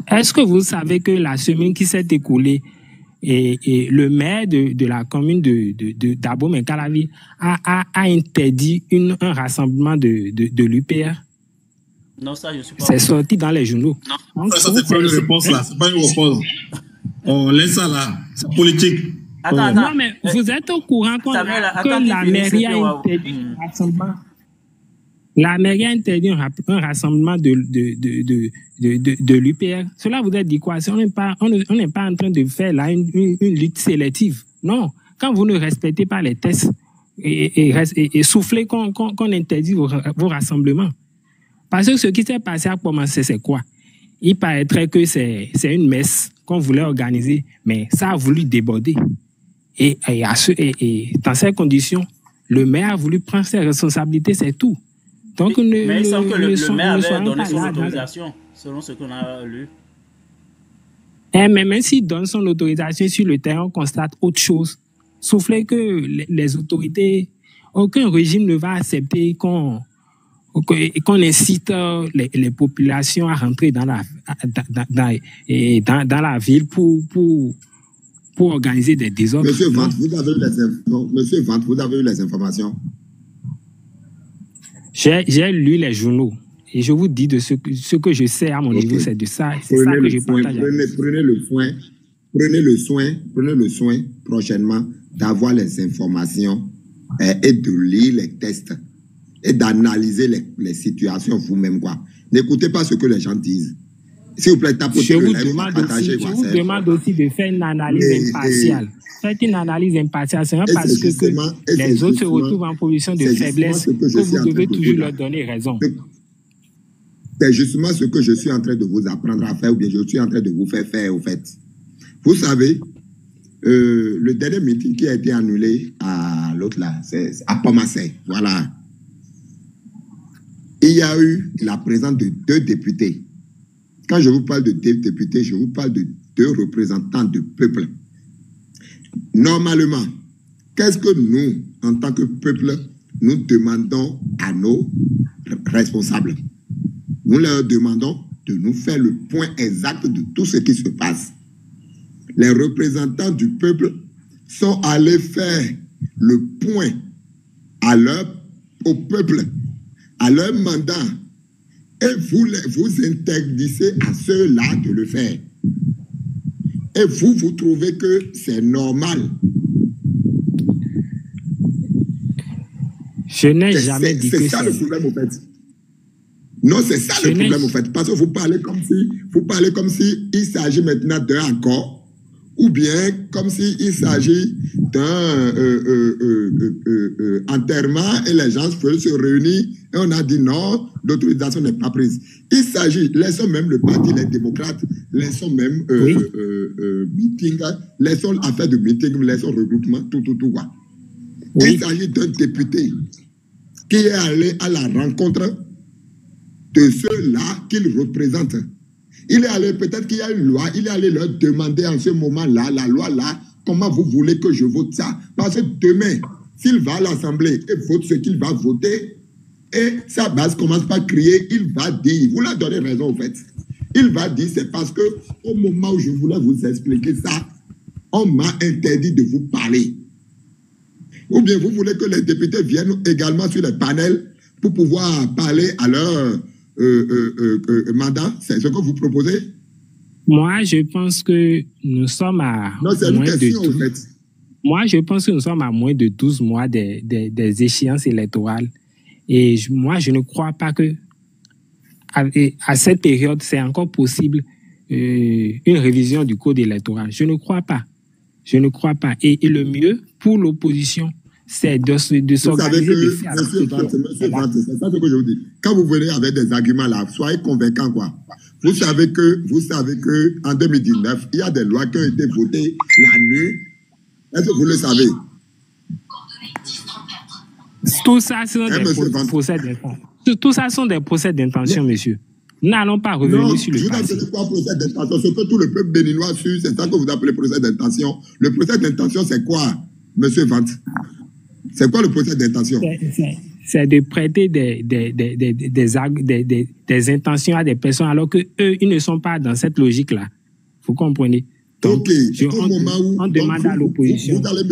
Est-ce que vous savez que la semaine qui s'est écoulée, et le maire de la commune d'Abomey-Calavi a interdit un rassemblement de l'UPR? Non, ça, je suis pas... C'est sorti dans les journaux. Non, ça, c'est pas une réponse là. C'est pas une réponse. On laisse ça là. C'est politique. Attends. Non, mais vous êtes au courant que la mairie a interdit un rassemblement? La mairie a interdit un rassemblement de l'UPR. Cela voudrait dire quoi? On n'est pas en train de faire là une lutte sélective. Non. Quand vous ne respectez pas les tests et soufflez qu'on interdit vos rassemblements. Parce que ce qui s'est passé à commencer, c'est quoi? Il paraîtrait que c'est une messe qu'on voulait organiser, mais ça a voulu déborder. Et dans ces conditions, le maire a voulu prendre ses responsabilités, c'est tout. Donc, mais il semble que le maire avait donné son autorisation, selon ce qu'on a lu. Mais même s'il donne son autorisation sur le terrain, on constate autre chose. Soufflez que les autorités, aucun régime ne va accepter qu'on incite les populations à rentrer dans la ville pour organiser des désordres. Monsieur Vant, vous avez eu les informations. J'ai lu les journaux et je vous dis de ce que je sais à mon niveau, c'est de ça. C'est ça que je partage. Prenez le soin prochainement d'avoir les informations et de lire les tests et d'analyser les situations vous-même, quoi. N'écoutez pas ce que les gens disent. S'il vous plaît, tapotez je vous demande aussi de faire une analyse impartiale. Faites une analyse impartiale. C'est parce que les autres se retrouvent en position de faiblesse que vous devez toujours leur donner raison. C'est justement ce que je suis en train de vous apprendre à faire, ou bien je suis en train de vous faire faire, au fait. Vous savez, le dernier meeting qui a été annulé à l'autre là, c'est à Pomassé, voilà. Il y a eu la présence de 2 députés. Quand je vous parle de 2 députés, je vous parle de 2 représentants du peuple. Normalement, qu'est-ce que nous, en tant que peuple, nous demandons à nos responsables? Nous leur demandons de nous faire le point exact de tout ce qui se passe. Les représentants du peuple sont allés faire le point au peuple, à leur mandat, et vous interdisez à ceux-là de le faire. Et vous trouvez que c'est normal. Je n'ai jamais dit que c'est ça le problème, en fait. Non, c'est ça le problème, en fait. Parce que vous parlez comme si il s'agit maintenant d'un accord, ou bien comme s'il s'agit d'un enterrement et les gens veulent se réunir et on a dit non, l'autorisation n'est pas prise. Il s'agit, laissons même le parti, les démocrates, laissons même meeting, laissons affaire de meeting, laissons regroupement, tout, quoi. Oui. Il s'agit d'un député qui est allé à la rencontre de ceux-là qu'il représente. Il est allé, peut-être qu'il y a une loi, il est allé leur demander en ce moment-là, la loi là, comment vous voulez que je vote ça? Parce que demain, s'il va à l'Assemblée et vote ce qu'il va voter, et sa base commence par crier, il va dire, vous leur donnez raison en fait, il va dire, c'est parce que au moment où je voulais vous expliquer ça, on m'a interdit de vous parler. Ou bien vous voulez que les députés viennent également sur les panels pour pouvoir parler à leur mandat, c'est ce que vous proposez? Moi, je pense que nous sommes à Moi, je pense que nous sommes à moins de 12 mois des échéances électorales. Et moi, je ne crois pas que à cette période, c'est encore possible une révision du code électoral. Je ne crois pas. Et le mieux pour l'opposition, c'est de s'organiser. Monsieur Vant, c'est ça ce que je vous dis. Quand vous venez avec des arguments là, soyez convaincants, quoi. Vous savez que en 2019, il y a des lois qui ont été votées la nuit. Est-ce que vous le savez? Tout ça sont des procès d'intention. Tout ça sont des procès d'intention, monsieur. Nous n'allons pas revenir sur le passé. C'est quoi procès d'intention? Ce que tout le peuple béninois suit, c'est ça que vous appelez procès d'intention. Le procès d'intention, c'est quoi, monsieur Vant? C'est quoi le procès d'intention? C'est de prêter des intentions à des personnes alors qu'eux, ils ne sont pas dans cette logique-là. Vous comprenez? Donc, au moment où on demande à l'opposition. Vous allez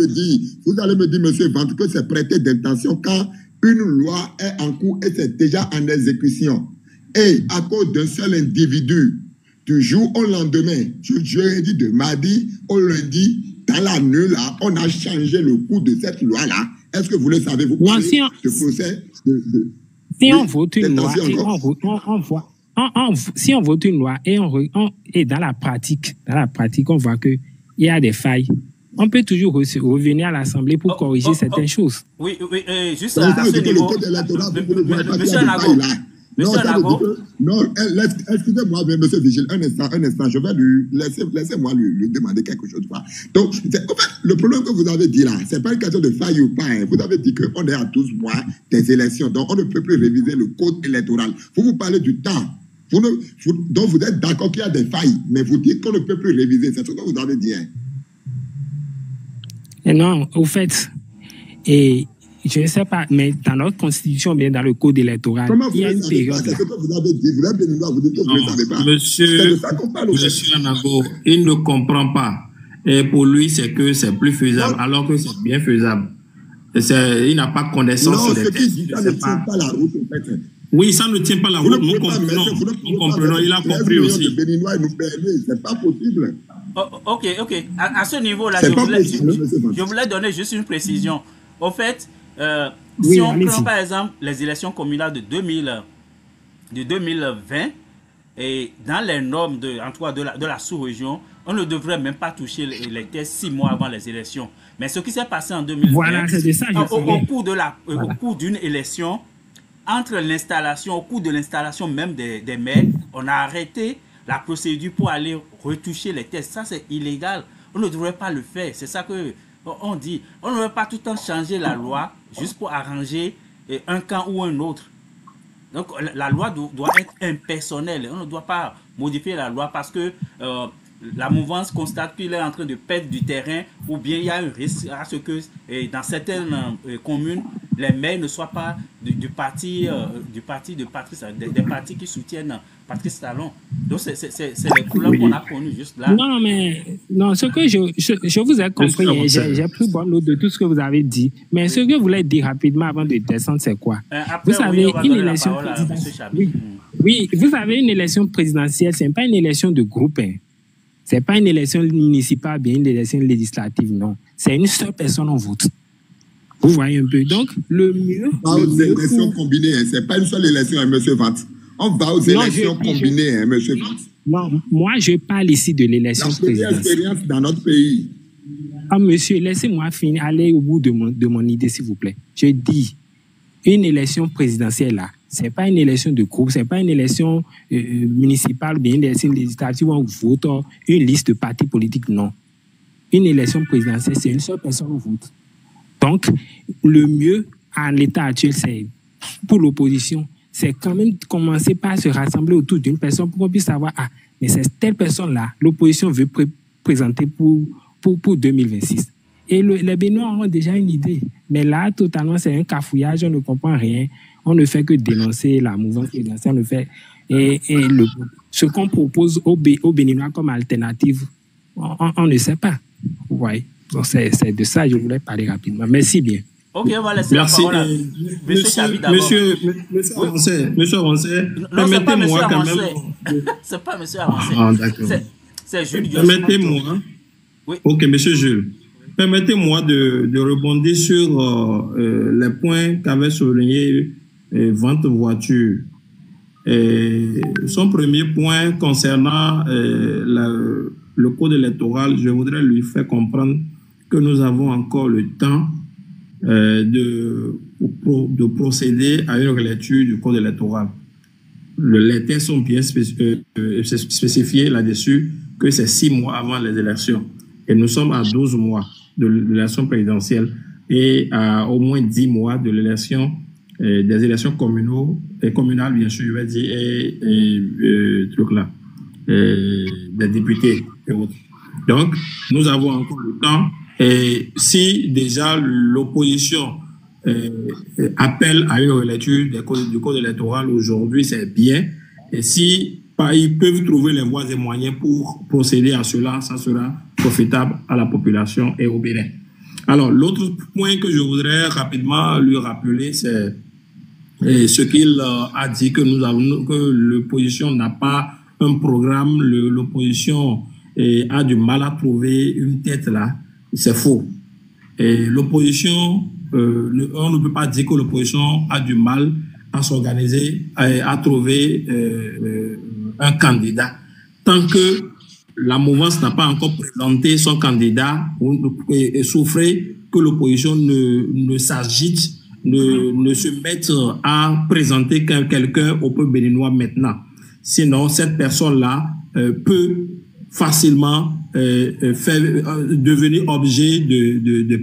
me dire, monsieur Vant, que c'est prêter d'intention quand une loi est en cours et c'est déjà en exécution. Et à cause d'un seul individu, du jour au lendemain, du jeudi, de mardi au lundi, dans la nuit là, on a changé le cours de cette loi-là. Est-ce que vous le savez? Vous parlez de procès Si on vote une loi et si on vote une loi et dans la pratique, on voit qu'il y a des failles, on peut toujours revenir à l'Assemblée pour corriger certaines choses. Oui, juste à ce niveau. Monsieur Nago. Non, excusez-moi, monsieur Vigile, un instant, je vais laissez-moi lui demander quelque chose. Donc, en fait, le problème que vous avez dit là, c'est pas une question de faille ou pas. Hein. Vous avez dit qu'on est à 12 mois des élections, donc on ne peut plus réviser le code électoral. Vous parlez du temps. Donc, vous êtes d'accord qu'il y a des failles, mais vous dites qu'on ne peut plus réviser. C'est ce que vous avez dit. Hein. Et non, au fait, je ne sais pas, mais dans notre constitution, bien dans le code électoral, il y a une période. C'est ce que vous avez dit. Vous avez dit, vous dites que vous ne savez pas. Monsieur Anago, il ne comprend pas. Et pour lui, c'est que c'est plus faisable, alors que c'est bien faisable. Il n'a pas connaissance sur les textes. Ça ne tient pas la route, en fait. Oui, ça ne tient pas la route. Nous comprenons. Il a compris aussi. C'est pas possible. Ok. À ce niveau-là, je voulais donner juste une précision. Au fait, si on prend par exemple les élections communales de 2020, et dans les normes de la sous-région, on ne devrait même pas toucher les tests 6 mois avant les élections. Mais ce qui s'est passé en 2020, voilà, c'est de ça, au cours d'une élection, au cours de l'installation même des maires, on a arrêté la procédure pour aller retoucher les tests. Ça, c'est illégal. On ne devrait pas le faire. C'est ça que on dit. On ne devrait pas tout le temps changer la loi juste pour arranger un camp ou un autre. Donc, la loi doit être impersonnelle. On ne doit pas modifier la loi parce que la mouvance constate qu'il est en train de perdre du terrain ou bien il y a un risque à ce que dans certaines communes, les maires ne soient pas du parti de Patrice, des partis qui soutiennent Patrice Talon. Donc, c'est les problèmes qu'on a connus juste là. Non, ce que je vous ai compris, j'ai pris bonne note de tout ce que vous avez dit. Mais ce que je voulais dire rapidement avant de descendre, c'est quoi? Vous savez, une élection présidentielle. Oui, vous savez, une élection présidentielle, ce n'est pas une élection de groupe. Hein. Ce n'est pas une élection municipale, bien une élection législative, non. C'est une seule personne en vote. Vous voyez un peu. Donc, le mieux... C'est une élection combinée, hein. Ce n'est pas une seule élection, hein, M. Vance. On va aux élections combinées, hein, M. Vance. Non, moi, je parle ici de l'élection présidentielle. La expérience dans notre pays. Ah, monsieur, laissez-moi finir, aller au bout de mon idée, s'il vous plaît. Je dis, une élection présidentielle, là, ce n'est pas une élection de groupe, ce n'est pas une élection municipale, bien une élection législative où on vote une liste de partis politiques, non. Une élection présidentielle, c'est une seule personne au vote. Donc, le mieux à l'état actuel, c'est pour l'opposition, c'est quand même commencer par se rassembler autour d'une personne pour qu'on puisse savoir, mais c'est telle personne-là, l'opposition veut présenter pour 2026. Et les Béninois ont déjà une idée. Mais là, totalement, c'est un cafouillage, on ne comprend rien. On ne fait que dénoncer la mouvance présidentielle. On ne fait, ce qu'on propose aux Béninois comme alternative, on ne sait pas. Vous voyez. Donc, c'est de ça que je voulais parler rapidement. Merci bien. Ok, on va laisser la parole à Monsieur Avancé, permettez-moi quand même. C'est pas Monsieur Avancé. D'accord. C'est Jules. Permettez-moi. Oui. Ok, Monsieur Jules. Permettez-moi de rebondir sur les points qu'avait souligné Vente Voiture. Son premier point concernant le code électoral, je voudrais lui faire comprendre que nous avons encore le temps de procéder à une relecture du code électoral. Les textes sont bien spécifiés là-dessus que c'est 6 mois avant les élections. Et nous sommes à 12 mois de l'élection présidentielle et à au moins 10 mois de l'élection des élections communales, bien sûr, je vais dire, des députés et autres. Donc, nous avons encore le temps. Et si déjà l'opposition appelle à une relecture du code électoral aujourd'hui, c'est bien. Et si ils peuvent trouver les voies et moyens pour procéder à cela, ça sera profitable à la population et au Bénin. Alors, l'autre point que je voudrais rapidement lui rappeler, c'est ce qu'il a dit, que l'opposition n'a pas un programme, l'opposition a du mal à trouver une tête là. C'est faux. Et l'opposition, on ne peut pas dire que l'opposition a du mal à s'organiser, à trouver un candidat. Tant que la mouvance n'a pas encore présenté son candidat et souffrait que l'opposition ne s'agite, ne se mette à présenter quelqu'un au peuple béninois maintenant. Sinon, cette personne-là peut facilement devenir objet de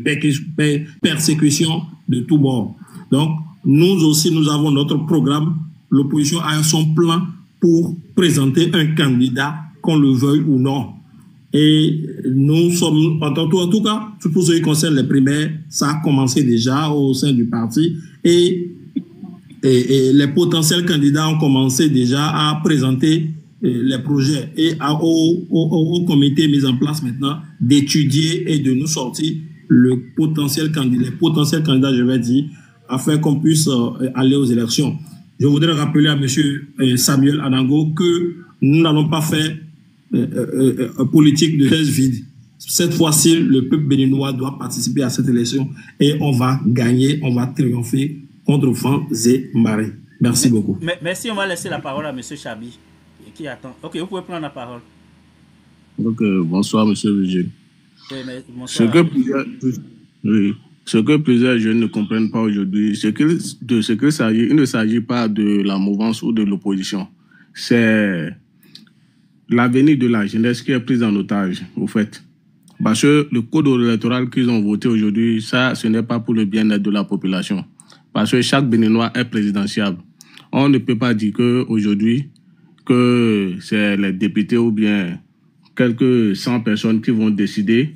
persécution de tous bords. Donc, nous aussi, nous avons notre programme. L'opposition a son plan pour présenter un candidat, qu'on le veuille ou non. Et nous sommes, en tout cas, pour ce qui concerne les primaires, ça a commencé déjà au sein du parti et les potentiels candidats ont commencé déjà à présenter les projets et au comité mis en place maintenant d'étudier et de nous sortir les potentiels candidats, je vais dire, afin qu'on puisse aller aux élections. Je voudrais rappeler à M. Samuel Anango que nous n'allons pas faire politique de thèse vide. Cette fois-ci, le peuple béninois doit participer à cette élection et on va gagner, on va triompher contre vents et marées. Merci beaucoup. Merci, on va laisser la parole à M. Chabi qui attend. Ok, vous pouvez prendre la parole. Donc, bonsoir, M. Vigile. Oui, bonsoir. Ce que plusieurs jeunes ne comprennent pas aujourd'hui, il ne s'agit pas de la mouvance ou de l'opposition. C'est l'avenir de la jeunesse qui est prise en otage, au fait. Parce que le code électoral qu'ils ont voté aujourd'hui, ça, ce n'est pas pour le bien-être de la population. Parce que chaque Béninois est présidentiable. On ne peut pas dire qu'aujourd'hui, que c'est les députés ou bien quelques 100 personnes qui vont décider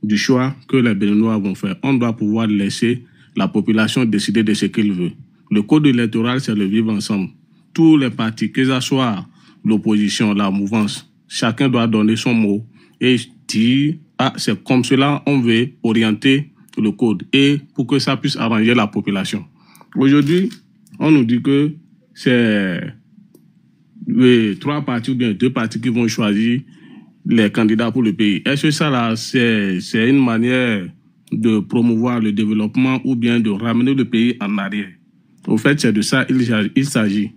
du choix que les Béninois vont faire. On doit pouvoir laisser la population décider de ce qu'il veut. Le code électoral, c'est le vivre ensemble. Tous les partis, que ce soit l'opposition, la mouvance, chacun doit donner son mot et dire « Ah, c'est comme cela, on veut orienter le code et pour que ça puisse arranger la population. » Aujourd'hui, on nous dit que c'est les 3 partis ou bien 2 partis qui vont choisir les candidats pour le pays. Est-ce que ça, là, c'est une manière de promouvoir le développement ou bien de ramener le pays en arrière? Au fait, c'est de ça il s'agit.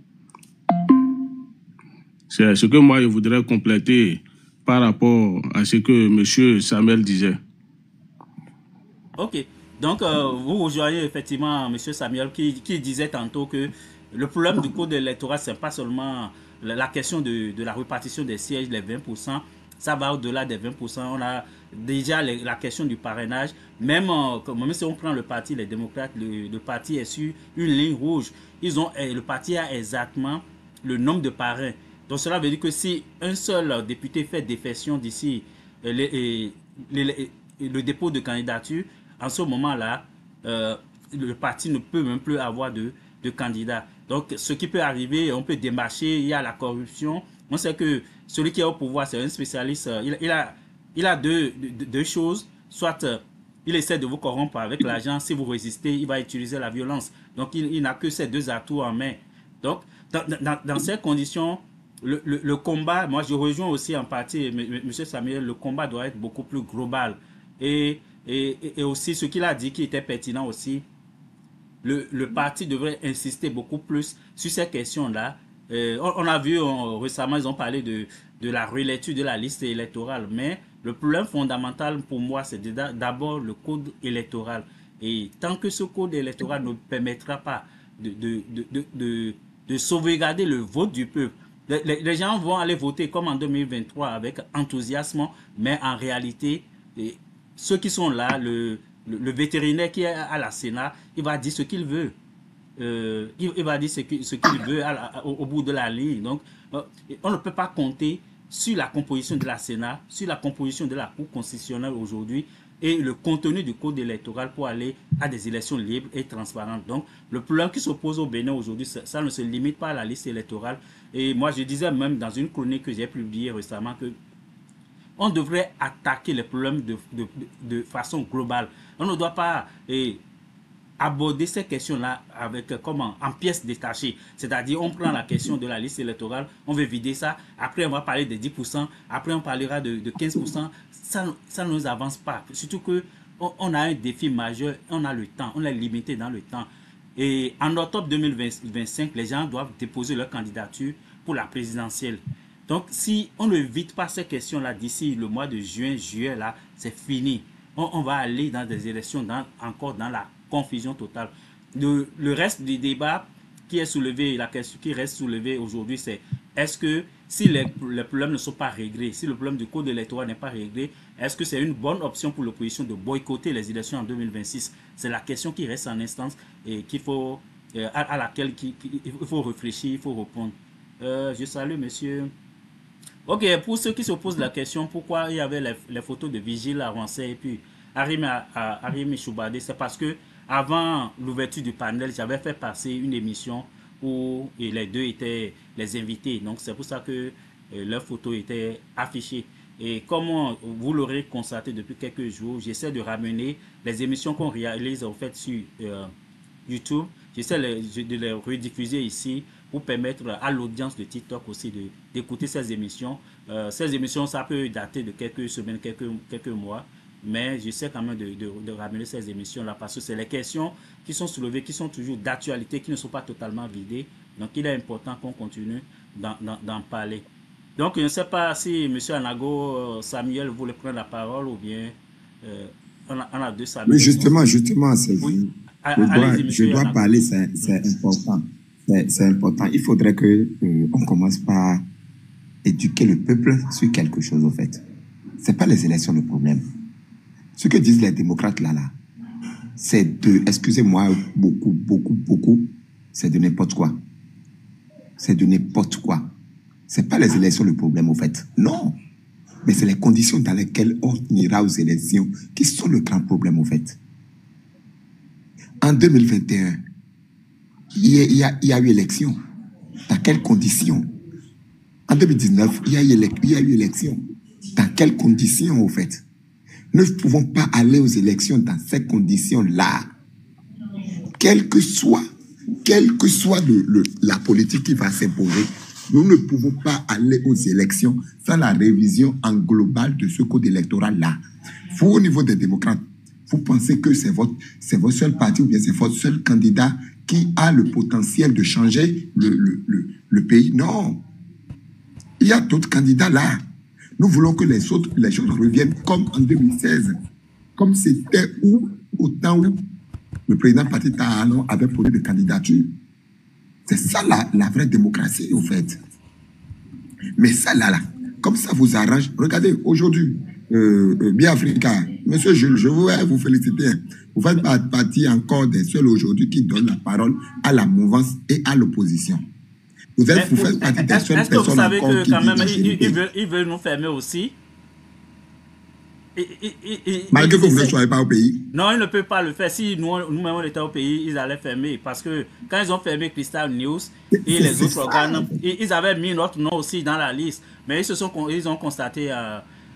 C'est ce que moi, je voudrais compléter par rapport à ce que M. Samuel disait. Ok. Donc, vous rejoignez effectivement M. Samuel qui disait tantôt que le problème du code électoral, ce n'est pas seulement la question de la répartition des sièges, les 20%. Ça va au-delà des 20%. On a déjà la question du parrainage. Même si on prend le parti, les démocrates, le parti est sur une ligne rouge. Le parti a exactement le nombre de parrains. Donc cela veut dire que si un seul député fait défection d'ici le dépôt de candidature, en ce moment-là, le parti ne peut même plus avoir de candidat. Donc ce qui peut arriver, on peut démarcher, il y a la corruption. On sait que celui qui est au pouvoir, c'est un spécialiste. Il a deux choses. Soit il essaie de vous corrompre avec l'argent. Si vous résistez, il va utiliser la violence. Donc il n'a que ces 2 atouts en main. Donc dans ces conditions, le combat, moi je rejoins aussi en partie M. Samuel, le combat doit être beaucoup plus global. Et aussi ce qu'il a dit qui était pertinent aussi, le parti devrait insister beaucoup plus sur ces questions-là. On a vu récemment, ils ont parlé de la relecture de la liste électorale, mais le problème fondamental pour moi, c'est d'abord le code électoral. Et tant que ce code électoral ne permettra pas de sauvegarder le vote du peuple, les gens vont aller voter comme en 2023 avec enthousiasme, mais en réalité, ceux qui sont là, le vétérinaire qui est à la Sénat, il va dire ce qu'il veut. Il va dire ce qu'il veut au bout de la ligne. Donc, on ne peut pas compter sur la composition de la Sénat, sur la composition de la Cour constitutionnelle aujourd'hui et le contenu du code électoral pour aller à des élections libres et transparentes. Donc, le problème qui s'oppose au Bénin aujourd'hui, ça ne se limite pas à la liste électorale. Et moi, je disais même dans une chronique que j'ai publiée récemment que on devrait attaquer les problèmes de façon globale. On ne doit pas aborder ces questions-là en pièces détachées. C'est-à-dire, on prend la question de la liste électorale, on veut vider ça, après on va parler de 10%, après on parlera de 15%. Ça ne nous avance pas. Surtout qu'on a un défi majeur, on a le temps, on est limité dans le temps. Et en octobre 2025, les gens doivent déposer leur candidature pour la présidentielle. Donc, si on ne vite pas ces questions-là d'ici le mois de juin, juillet, là, c'est fini. On va aller dans des élections encore dans la confusion totale. Le reste du débat qui est soulevé, la question qui reste soulevée aujourd'hui, c'est est-ce que si les problèmes ne sont pas réglés, si le problème du code électoral n'est pas réglé, est-ce que c'est une bonne option pour l'opposition de boycotter les élections en 2026? C'est la question qui reste en instance et qu'il faut, à laquelle il faut réfléchir, il faut répondre. Je salue monsieur. Ok, pour ceux qui se posent la question, pourquoi il y avait les photos de Vigile à Rancé et puis Arim Choubadé, c'est parce que avant l'ouverture du panel, j'avais fait passer une émission où les deux étaient les invités. Donc, c'est pour ça que leurs photos étaient affichées. Et comme vous l'aurez constaté depuis quelques jours, j'essaie de ramener les émissions qu'on réalise en fait sur YouTube. J'essaie de les rediffuser ici pour permettre à l'audience de TikTok aussi d'écouter ces émissions. Ces émissions, ça peut dater de quelques semaines, quelques mois. Mais j'essaie quand même de ramener ces émissions-là parce que c'est les questions qui sont soulevées, qui sont toujours d'actualité, qui ne sont pas totalement vidées. Donc, il est important qu'on continue d'en parler. Donc, je ne sais pas si M. Anago, Samuel voulait prendre la parole ou bien on a deux Samuel. Oui, justement, oui. je dois parler, c'est important. C'est important. Il faudrait qu'on commence par éduquer le peuple sur quelque chose, en fait. Ce n'est pas les élections le problème. Ce que disent les démocrates là, c'est excusez-moi, beaucoup, c'est de n'importe quoi. C'est de n'importe quoi. C'est pas les élections le problème, au fait. Non. Mais c'est les conditions dans lesquelles on ira aux élections qui sont le grand problème, au fait. En 2021, il y a eu élection. Dans quelles conditions? En 2019, il y a eu élection. Dans quelles conditions, au fait? Nous ne pouvons pas aller aux élections dans ces conditions-là. Quelle que soit la politique qui va s'imposer, nous ne pouvons pas aller aux élections sans la révision en global de ce code électoral-là. Vous, au niveau des démocrates, vous pensez que c'est votre seul parti ou bien c'est votre seul candidat qui a le potentiel de changer le pays? Non. Il y a d'autres candidats là. Nous voulons que les choses reviennent comme en 2016, comme c'était au temps où le président Patrice Talon avait posé des candidatures. C'est ça la vraie démocratie, au fait. Mais ça là, comme ça vous arrange. Regardez, aujourd'hui, Biafrica, monsieur Jules, je voudrais vous féliciter. Vous faites partie encore des seuls aujourd'hui qui donnent la parole à la mouvance et à l'opposition. Vous faites partie des seules personnes. Est-ce que vous savez que quand même, ils veulent nous fermer aussi? Malgré que vous ne soyez pas au pays? Non, ils ne peuvent pas le faire. Si nous-mêmes on était au pays, ils allaient fermer. Parce que quand ils ont fermé Crystal News et les autres organes, ils avaient mis notre nom aussi dans la liste. Mais ils ont constaté,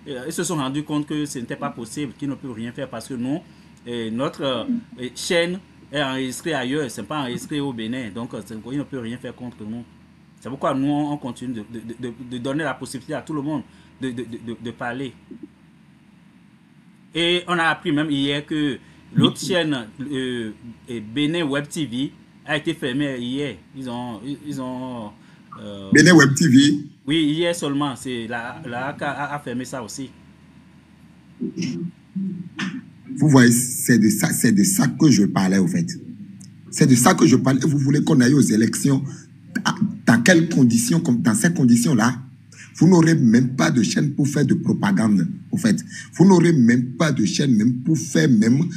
ils se sont rendus compte que ce n'était pas possible, qu'ils ne peuvent rien faire parce que nous, notre chaîne est enregistrée ailleurs, ce n'est pas enregistré au Bénin. Donc, ils ne peuvent rien faire contre nous. C'est pourquoi nous, on continue de donner la possibilité à tout le monde de parler. Et on a appris même hier que l'autre chaîne, Bénin Web TV, a été fermée hier. Ils ont Bénin Web TV? Oui, hier seulement. La AK a fermé ça aussi. Vous voyez, c'est de ça que je parlais, au fait. C'est de ça que je parlais. Vous voulez qu'on aille aux élections? Dans quelles conditions, comme dans ces conditions-là, vous n'aurez même pas de chaîne pour faire de propagande, au fait. Vous n'aurez même pas de chaîne même pour faire même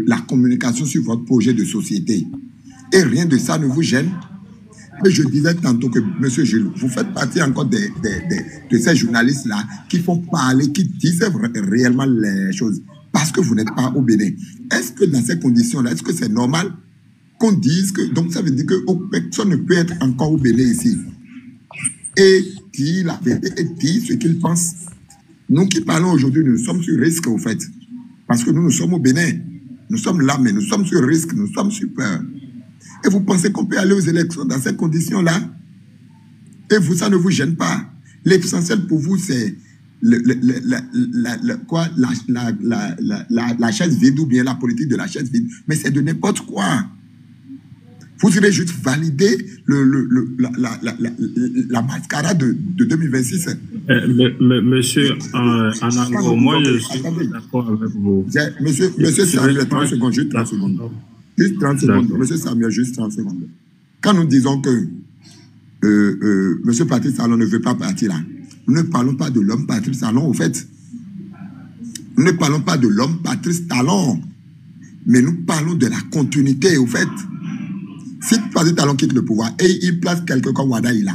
la communication sur votre projet de société. Et rien de ça ne vous gêne. Mais je disais tantôt que, monsieur Jules, vous faites partie encore de ces journalistes-là qui font parler, qui disent réellement les choses. Parce que vous n'êtes pas au Bénin. Est-ce que dans ces conditions-là, est-ce que c'est normal qu'on dise que... Donc ça veut dire que personne ne peut être encore au Bénin ici. Et dire la vérité, et dire ce qu'il pense. Nous qui parlons aujourd'hui, nous sommes sur risque, au fait. Parce que nous sommes au Bénin. Nous sommes là, mais nous sommes sur risque, nous sommes sur peur. Et vous pensez qu'on peut aller aux élections dans ces conditions-là? Et vous, ça ne vous gêne pas. L'essentiel pour vous, c'est la chaise vide ou bien la politique de la chaise vide. Mais c'est de n'importe quoi. Vous devez juste valider la mascarade de 2026. Monsieur Anango, moi je suis d'accord avec vous. Monsieur Samuel, 30 secondes, juste 30 secondes. Juste 30 secondes. Monsieur Samuel, juste 30 secondes. Quand nous disons que Monsieur Patrice Talon ne veut pas partir là, nous ne parlons pas de l'homme Patrice Talon, au fait. Nous ne parlons pas de l'homme Patrice Talon, mais nous parlons de la continuité, au fait. Si Patrice Talon quitte le pouvoir et il place quelqu'un comme Wada Ila,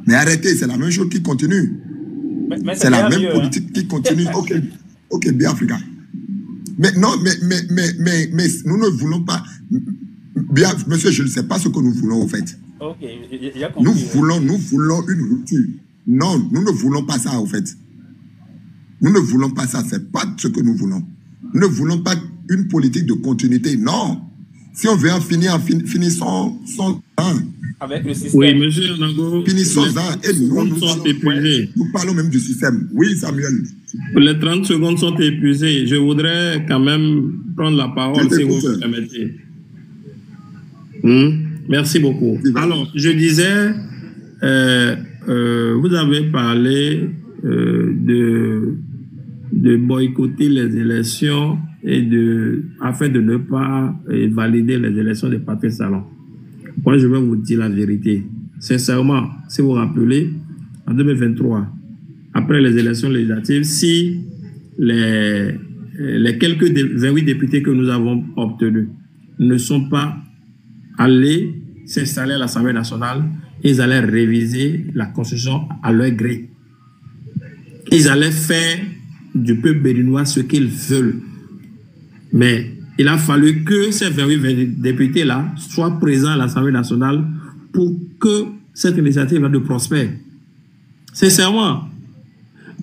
mais arrêtez, c'est la même chose qui continue. C'est la même politique qui continue. Ok, bien Africa. Mais non, mais nous ne voulons pas. Bien, monsieur, je ne sais pas ce que nous voulons, au fait. Nous voulons une rupture. Non, nous ne voulons pas ça, au fait. Nous ne voulons pas ça, c'est pas ce que nous voulons. Nous ne voulons pas une politique de continuité, non. Si on veut en finir, finissons sans un. Avec le système. Oui, monsieur Anango. Finissons un. Et nous parlons même du système. Oui, Samuel. Les 30 secondes sont épuisées. Je voudrais quand même prendre la parole, si vous me permettez. Merci beaucoup. Alors, je disais, vous avez parlé de boycotter les élections et afin de ne pas valider les élections de Patrice Talon. Moi, je vais vous dire la vérité. Sincèrement, si vous vous rappelez, en 2023, après les élections législatives, si les quelques 28 députés que nous avons obtenus ne sont pas allés s'installer à l'Assemblée nationale, ils allaient réviser la Constitution à leur gré. Ils allaient faire du peuple béninois ce qu'ils veulent. Mais il a fallu que ces 28 députés-là soient présents à l'Assemblée nationale pour que cette initiative-là ne prospère. Sincèrement.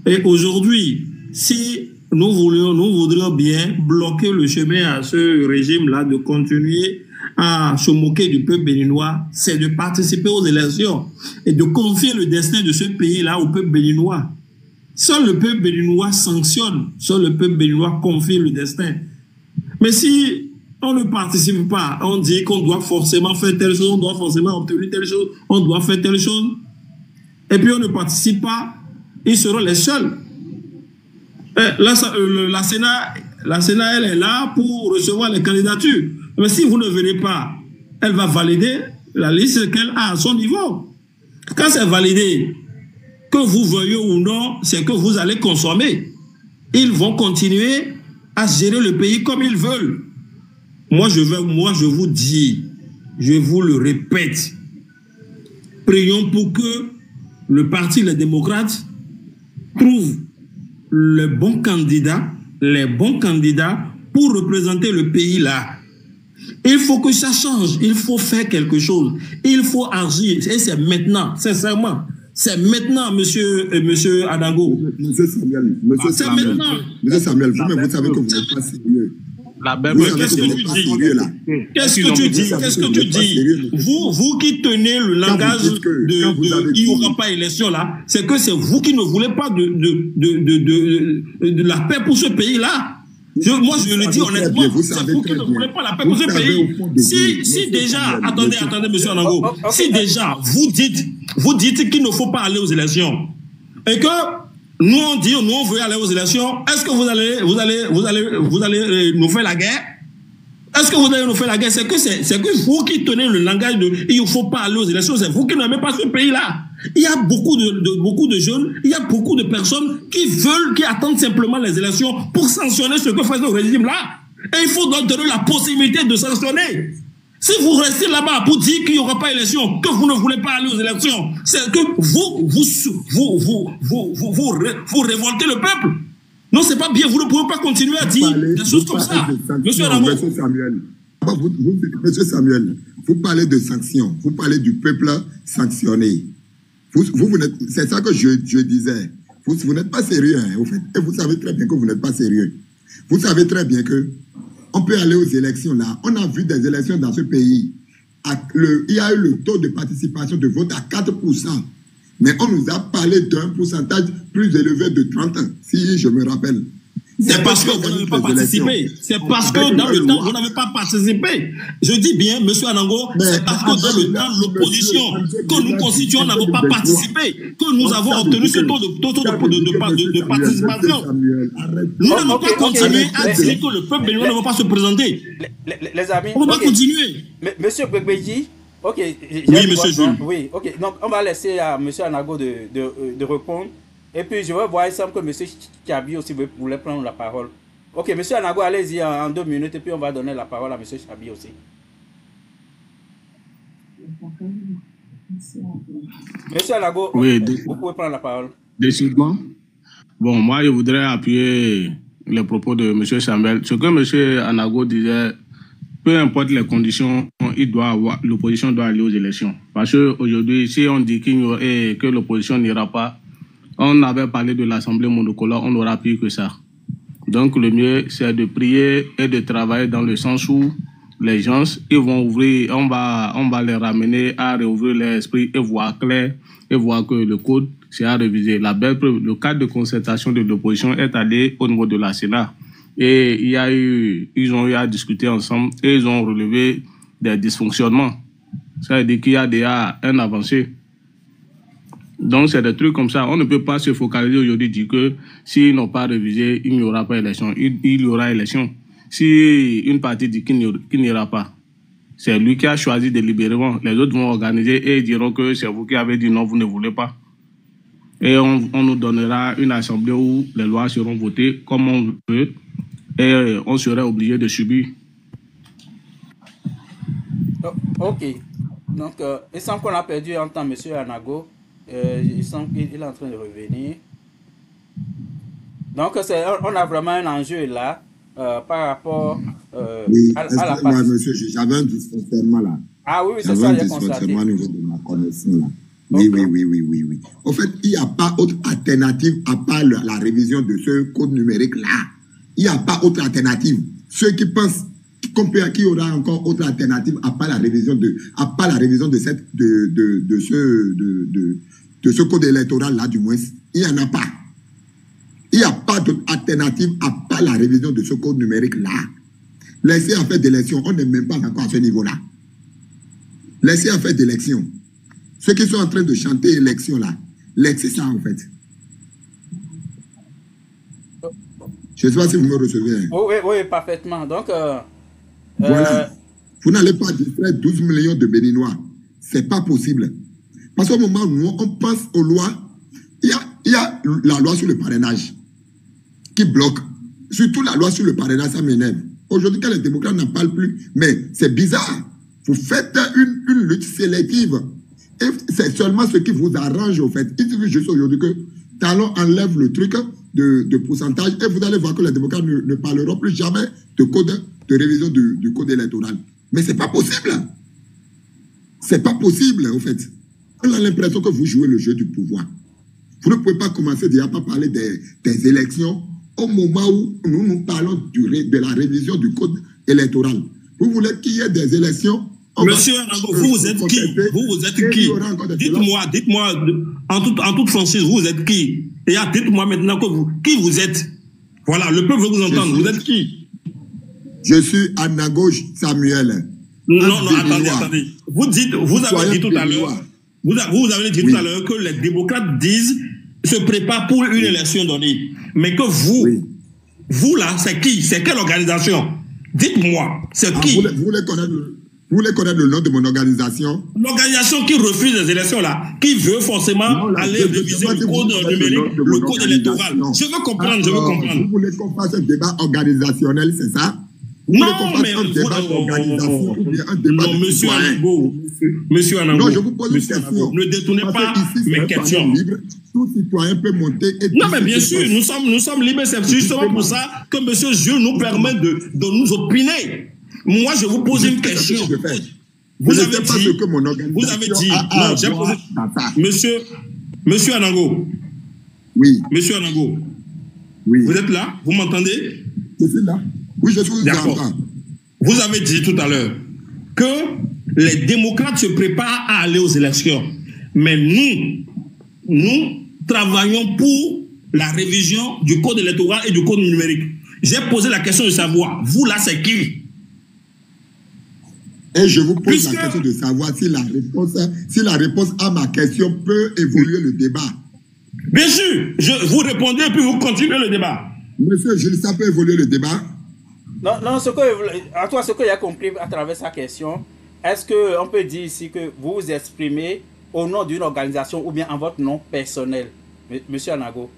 Et aujourd'hui, si nous voudrions bien bloquer le chemin à ce régime-là de continuer à se moquer du peuple béninois, c'est de participer aux élections et de confier le destin de ce pays-là au peuple béninois. Seul le peuple béninois sanctionne, seul le peuple béninois confie le destin. Mais si on ne participe pas, on dit qu'on doit forcément faire telle chose, on doit forcément obtenir telle chose, on doit faire telle chose, et puis on ne participe pas, ils seront les seuls. La Sénat, elle est là pour recevoir les candidatures. Mais si vous ne venez pas, elle va valider la liste qu'elle a à son niveau. Quand c'est validé, que vous veuillez ou non, c'est que vous allez consommer. Ils vont continuer à gérer le pays comme ils veulent. Moi, je vous dis, je vous le répète, prions pour que le parti Les Démocrates trouve les bons candidats pour représenter le pays là. Il faut que ça change, il faut faire quelque chose, il faut agir, et c'est maintenant, sincèrement. C'est maintenant, monsieur Anango. Monsieur Samuel, c'est maintenant. Monsieur Samuel, vous-même, vous savez que vous n'êtes pas sérieux. Qu'est-ce que tu dis? Qu'est-ce que tu dis? Qu'est-ce que tu dis? Vous qui tenez le langage de il n'y aura pas élection là, c'est que c'est vous qui ne voulez pas de la paix pour ce pays-là. Moi, je le dis honnêtement, c'est vous qui ne voulez pas la paix pour ce pays. Si déjà, attendez, monsieur Anango, si déjà vous dites qu'il ne faut pas aller aux élections et que nous on veut aller aux élections, est-ce que vous allez nous faire la guerre? Est-ce que vous allez nous faire la guerre? C'est que vous qui tenez le langage de il ne faut pas aller aux élections, c'est vous qui n'aimez pas ce pays-là. Il y a beaucoup de jeunes, il y a beaucoup de personnes qui attendent simplement les élections pour sanctionner ce que fait ce régime-là. Et il faut donc donner la possibilité de sanctionner. Si vous restez là-bas pour dire qu'il n'y aura pas d'élection, que vous ne voulez pas aller aux élections, c'est que vous révoltez le peuple. Non, c'est pas bien. Vous ne pouvez pas continuer à dire des choses comme ça. Monsieur Samuel, vous parlez de sanctions. Vous parlez du peuple sanctionné. C'est ça que je disais. Vous n'êtes pas sérieux, hein, au fait. Et vous savez très bien que vous n'êtes pas sérieux. Vous savez très bien que on peut aller aux élections là. On a vu des élections dans ce pays. Il y a eu le taux de participation de vote à 4%. Mais on nous a parlé d'un pourcentage plus élevé de 30 ans, si je me rappelle. C'est parce que vous n'avez pas participé. C'est parce que dans le temps, vous n'avez pas participé. Je dis bien, M. Anango, c'est parce que dans le temps, l'opposition que nous constituons n'avons pas participé, que nous avons obtenu ce taux de participation. Nous n'avons pas continué à dire que le peuple béninois ne va pas se présenter. Les amis, on va continuer. Monsieur Gbegbeji, ok. Oui, monsieur Jules. Oui, ok. Donc, on va laisser à M. Anago de répondre. Et puis, je vais voir, il semble que M. Chabi aussi voulait prendre la parole. Ok, M. Anago, allez-y en 2 minutes et puis on va donner la parole à M. Chabi aussi. M. Anago, oui, vous pouvez prendre la parole. Décidément. Bon, moi, je voudrais appuyer les propos de M. Chambel. Ce que M. Anago disait, peu importe les conditions, l'opposition doit aller aux élections. Parce qu'aujourd'hui, si on dit que l'opposition n'ira pas, on avait parlé de l'Assemblée monocolore, on n'aura plus que ça. Donc le mieux, c'est de prier et de travailler dans le sens où les gens, ils vont ouvrir, on va les ramener à réouvrir l'esprit et voir clair, et voir que le code, c'est à réviser. La belle preuve, le cadre de concertation de l'opposition est allé au niveau de la Sénat. Et ils ont eu à discuter ensemble et ils ont relevé des dysfonctionnements. Ça veut dire qu'il y a déjà un avancé. Donc, c'est des trucs comme ça. On ne peut pas se focaliser aujourd'hui et dire que s'ils n'ont pas révisé, il n'y aura pas élection. Il y aura élection. Si une partie dit qu'il n'y aura pas, c'est lui qui a choisi délibérément. Les autres vont organiser et ils diront que c'est vous qui avez dit non, vous ne voulez pas. Et on nous donnera une assemblée où les lois seront votées comme on veut et on serait obligé de subir. Ok. Donc, il semble qu'on a perdu en temps M. Anago. Il semble qu'il est en train de revenir. Donc, on a vraiment un enjeu là par rapport oui, à la partie. Moi, monsieur, j'avais un dysfonctionnement là. Ah oui, c'est ça, j'ai constaté. J'avais un dysfonctionnement au niveau de ma connexion là. Oui, okay. oui. En fait, il n'y a pas autre alternative à part la révision de ce code numérique là. Il n'y a pas autre alternative. Ceux qui pensent qu'il y aura encore autre alternative à part la révision de ce code électoral là, du moins, il n'y en a pas. Il n'y a pas d'autre alternative à part la révision de ce code numérique là. Laissez en fait d'élection, on n'est même pas encore à ce niveau là. Laissez en fait d'élection. Ceux qui sont en train de chanter élection là, laissez ça en fait. Je ne sais pas si vous me recevez. Hein. Oui, parfaitement. Donc, voilà. Vous n'allez pas distraire 12 millions de Béninois. Ce n'est pas possible. Parce qu'au moment où on pense aux lois, il y a la loi sur le parrainage qui bloque. Surtout la loi sur le parrainage, ça m'énerve. Aujourd'hui, quand les démocrates n'en parlent plus, mais c'est bizarre. Vous faites une lutte sélective. Et c'est seulement ce qui vous arrange, au fait. Il suffit juste aujourd'hui que Talon enlève le truc de pourcentage et vous allez voir que les démocrates ne parleront plus jamais de révision du code électoral. Mais c'est pas possible. C'est pas possible, au fait. On a l'impression que vous jouez le jeu du pouvoir. Vous ne pouvez pas commencer déjà par parler des élections au moment où nous parlons de la révision du code électoral. Vous voulez qu'il y ait des élections? Monsieur Anago, vous êtes qui? Vous êtes qui? Dites-moi, en toute franchise, vous êtes qui? Et dites-moi maintenant qui vous êtes. Voilà, le peuple veut vous entendre. Vous êtes qui? Je suis Anago Samuel. Non, attendez. Vous avez dit tout à l'heure. Vous avez dit tout à l'heure que les démocrates se préparent pour une élection donnée. Mais que vous là, c'est qui? C'est quelle organisation? Dites-moi, c'est qui? Vous voulez connaître le nom de mon organisation? L'organisation qui refuse les élections là, qui veut forcément aller réviser le code numérique, le code électoral. Je veux comprendre, Vous voulez qu'on fasse un débat organisationnel, c'est ça? Non, mais Monsieur Anango, non, je vous pose une question. Ne détournez pas mes questions. Tout citoyen peut monter et... Non, mais bien sûr, nous sommes libres. C'est justement pour ça que M. Jules nous permet de nous opiner. Moi, je vous pose une question. Vous avez dit... Non, j'ai posé... Monsieur Anango. Oui. Monsieur Anango. Oui. Vous êtes là? Vous m'entendez? Je suis là. Oui, je suis là. Vous avez dit tout à l'heure que les démocrates se préparent à aller aux élections. Mais nous travaillons pour la révision du code électoral et du code numérique. J'ai posé la question de savoir, vous là, c'est qui? Et je vous pose la question de savoir si la réponse à ma question peut évoluer le débat. Bien sûr, vous répondez et puis vous continuez le débat. Monsieur Gilles, ça peut évoluer le débat? Non, à toi, ce que j'ai compris à travers sa question, est-ce qu'on peut dire ici que vous vous exprimez au nom d'une organisation ou bien en votre nom personnel, Monsieur Anago?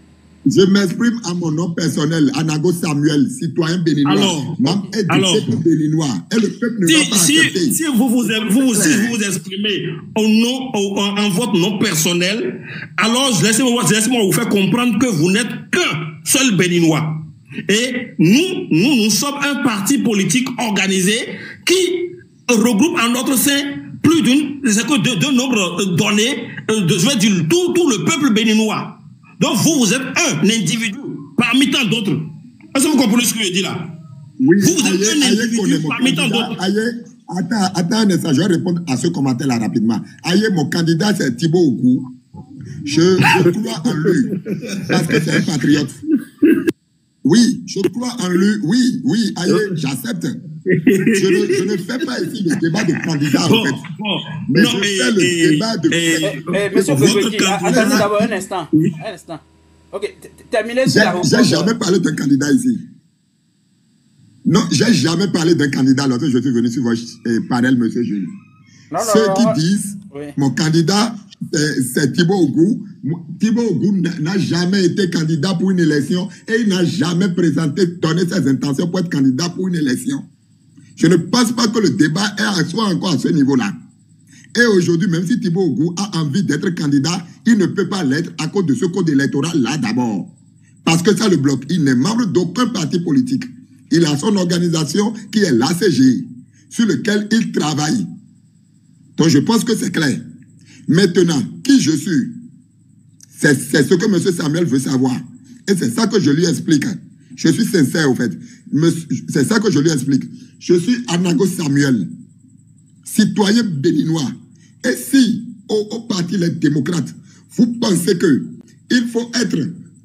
Je m'exprime à mon nom personnel, Anago Samuel, citoyen béninois, membre du peuple béninois. Et le peuple ne va pas accepter. Si vous vous exprimez en votre nom personnel, alors laissez-moi vous faire comprendre que vous n'êtes qu'un seul béninois. Et nous sommes un parti politique organisé qui regroupe en notre sein plus d'un nombre donné, je vais dire tout le peuple béninois. Donc vous êtes un individu parmi tant d'autres. Est-ce que vous comprenez ce que je dis là? Oui, vous êtes un individu parmi tant d'autres. Attends un instant, je vais répondre à ce commentaire là rapidement. Aïe, mon candidat c'est Thibaut Ougou. Je crois en lui parce que c'est un patriote. Oui, je crois en lui. Oui, aïe, j'accepte. Je ne fais pas ici le débat de candidat, en fait. Mais je fais le débat de... Monsieur Gouvernement, attendez d'abord un instant. Un instant. Ok, terminez sur la J'ai jamais parlé d'un candidat ici. Non, j'ai jamais parlé d'un candidat lorsque je suis venu sur votre panel, monsieur Jules. Ceux qui disent, mon candidat, c'est Thibaut Ougou. Thibaut Ougou n'a jamais été candidat pour une élection et il n'a jamais donné ses intentions pour être candidat pour une élection. Je ne pense pas que le débat soit encore à ce niveau-là. Et aujourd'hui, même si Thibaut Ougou a envie d'être candidat, il ne peut pas l'être à cause de ce code électoral-là d'abord. Parce que ça le bloque. Il n'est membre d'aucun parti politique. Il a son organisation qui est l'ACG, sur lequel il travaille. Donc je pense que c'est clair. Maintenant, qui je suis? C'est ce que M. Samuel veut savoir. Et c'est ça que je lui explique. Je suis sincère, au fait. C'est ça que je lui explique. Je suis Anago Samuel, citoyen béninois. Et si, au Parti les démocrates, vous pensez qu'il faut être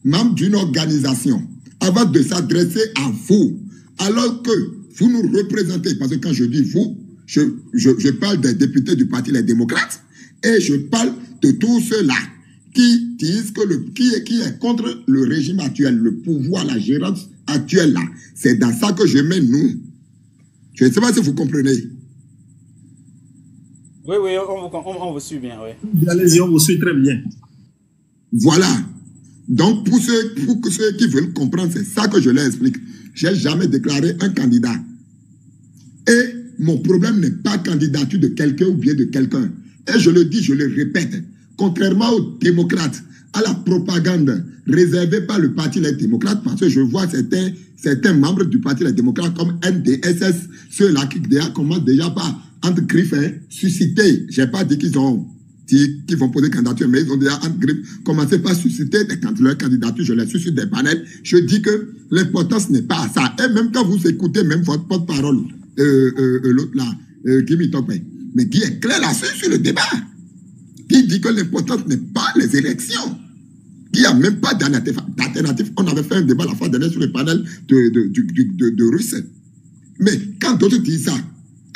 membre d'une organisation avant de s'adresser à vous, alors que vous nous représentez, parce que quand je dis vous, je parle des députés du Parti les démocrates, et je parle de tous ceux-là qui disent que qui est contre le régime actuel, le pouvoir, la gérance actuelle là. C'est dans ça que je mets nous. Je ne sais pas si vous comprenez. Oui, on vous suit bien, oui. Allez-y, on vous suit très bien. Voilà. Donc, pour ceux qui veulent comprendre, c'est ça que je leur explique. Je n'ai jamais déclaré un candidat. Et mon problème n'est pas candidature de quelqu'un ou bien de quelqu'un. Et je le dis, je le répète, contrairement aux démocrates, à la propagande réservée par le Parti les démocrates, parce que je vois certains membres du Parti les démocrates comme NDSS, ceux-là qui commencent déjà par, entre griffes, susciter. Je n'ai pas dit qu'ils vont poser candidature, mais ils ont déjà, entre griffes, commencé par susciter leur candidature. Je les suis sur des panels. Je dis que l'importance n'est pas à ça. Et même quand vous écoutez même votre porte-parole, l'autre là, Kimi Tokpe, mais qui est clair là-dessus sur le débat, qui dit que l'importance n'est pas les élections, qui n'a même pas d'alternative. On avait fait un débat la fois dernière sur le panel de Russes. Mais quand d'autres disent ça,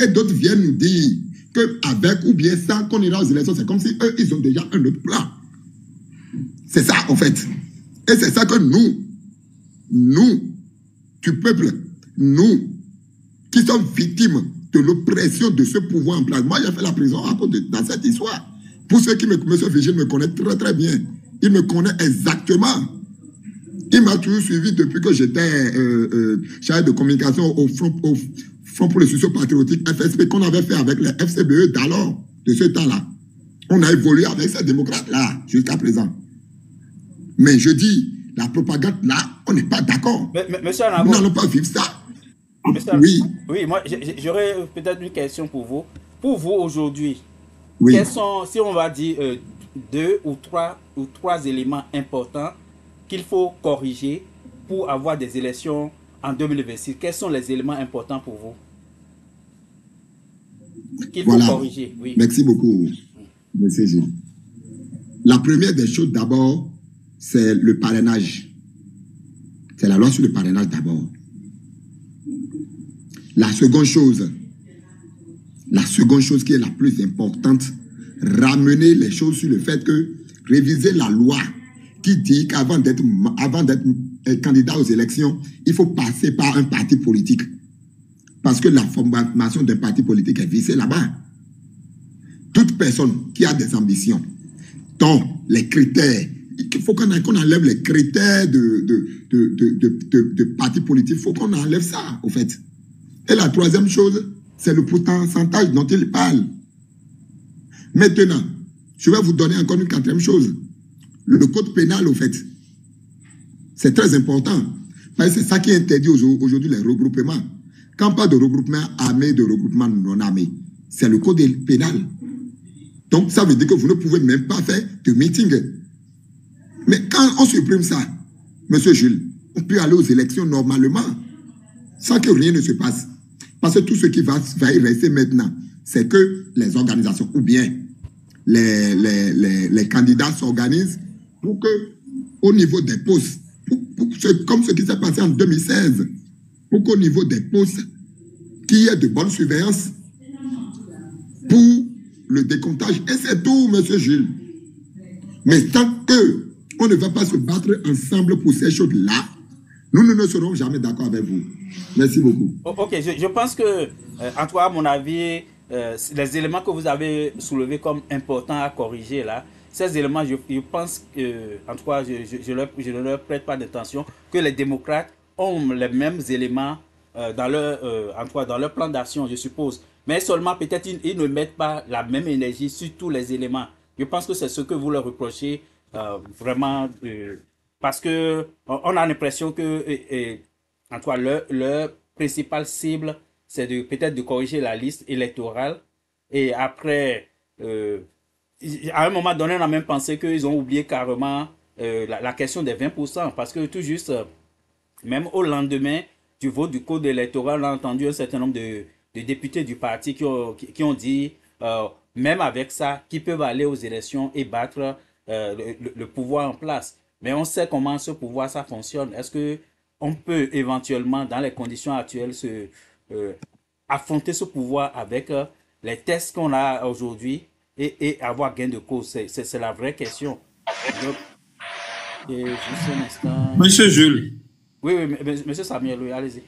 et d'autres viennent nous dire qu'avec ou bien sans qu'on ira aux élections, c'est comme si eux, ils ont déjà un autre plan. C'est ça, en fait. Et c'est ça que nous, du peuple, nous, qui sommes victimes de l'oppression de ce pouvoir en place. Moi, j'ai fait la prison dans cette histoire. Pour ceux qui M. Vigile me connaît très très bien, il me connaît exactement. Il m'a toujours suivi depuis que j'étais chargé de communication au Front pour le soutien patriotique, FSP, qu'on avait fait avec les FCBE d'alors, de ce temps-là. On a évolué avec ces démocrates-là, jusqu'à présent. Mais je dis, la propagande, là, on n'est pas d'accord. Nous n'allons pas vivre ça. Oui, moi, j'aurais peut-être une question pour vous. Pour vous, aujourd'hui, quels sont, si on va dire, deux ou trois éléments importants qu'il faut corriger pour avoir des élections en 2026? Quels sont les éléments importants pour vous qu'il faut corriger? Merci beaucoup, M. Gilles. La première des choses, d'abord, c'est le parrainage. C'est la loi sur le parrainage d'abord. La seconde chose qui est la plus importante, ramener les choses sur le fait que réviser la loi qui dit qu'avant d'être candidat aux élections, il faut passer par un parti politique. Parce que la formation d'un parti politique est vissée là-bas. Toute personne qui a des ambitions, dont les critères, il faut qu'on enlève les critères de parti politique, il faut qu'on enlève ça, au fait. Et la troisième chose, c'est le pourcentage dont il parle. Maintenant, je vais vous donner encore une quatrième chose. Le code pénal, au fait, c'est très important. Parce que c'est ça qui interdit aujourd'hui les regroupements. Quand pas de regroupement armé, de regroupement non armé, c'est le code pénal. Donc, ça veut dire que vous ne pouvez même pas faire de meeting. Mais quand on supprime ça, Monsieur Jules, on peut aller aux élections normalement, sans que rien ne se passe. Parce que tout ce qui va y rester maintenant, c'est que les organisations, ou bien les candidats s'organisent pour que, au niveau des postes, comme ce qui s'est passé en 2016, pour qu'au niveau des postes, qu'il y ait de bonne surveillance pour le décomptage. Et c'est tout, Monsieur Jules. Mais tant qu'on ne va pas se battre ensemble pour ces choses-là, nous ne serons jamais d'accord avec vous. Merci beaucoup. Ok, je pense que, en tout cas, à mon avis, les éléments que vous avez soulevés comme importants à corriger là, ces éléments, je pense que, en tout cas, je ne leur prête pas d'attention, que les démocrates ont les mêmes éléments dans leur plan d'action, je suppose. Mais seulement, peut-être, ils ne mettent pas la même énergie sur tous les éléments. Je pense que c'est ce que vous leur reprochez vraiment, parce que on a l'impression que, en tout cas, leur principale cible, c'est peut-être de corriger la liste électorale. Et après, à un moment donné, on a même pensé qu'ils ont oublié carrément la question des 20%, parce que tout juste, même au lendemain du vote du code électoral, on a entendu un certain nombre de députés du parti qui ont dit, même avec ça, qu'ils peuvent aller aux élections et battre le pouvoir en place. Mais on sait comment ce pouvoir, ça fonctionne. Est-ce qu'on peut éventuellement, dans les conditions actuelles, affronter ce pouvoir avec les tests qu'on a aujourd'hui et avoir gain de cause? C'est la vraie question. Donc, juste un instant. Monsieur Jules. Oui, monsieur Samuel, oui, allez-y.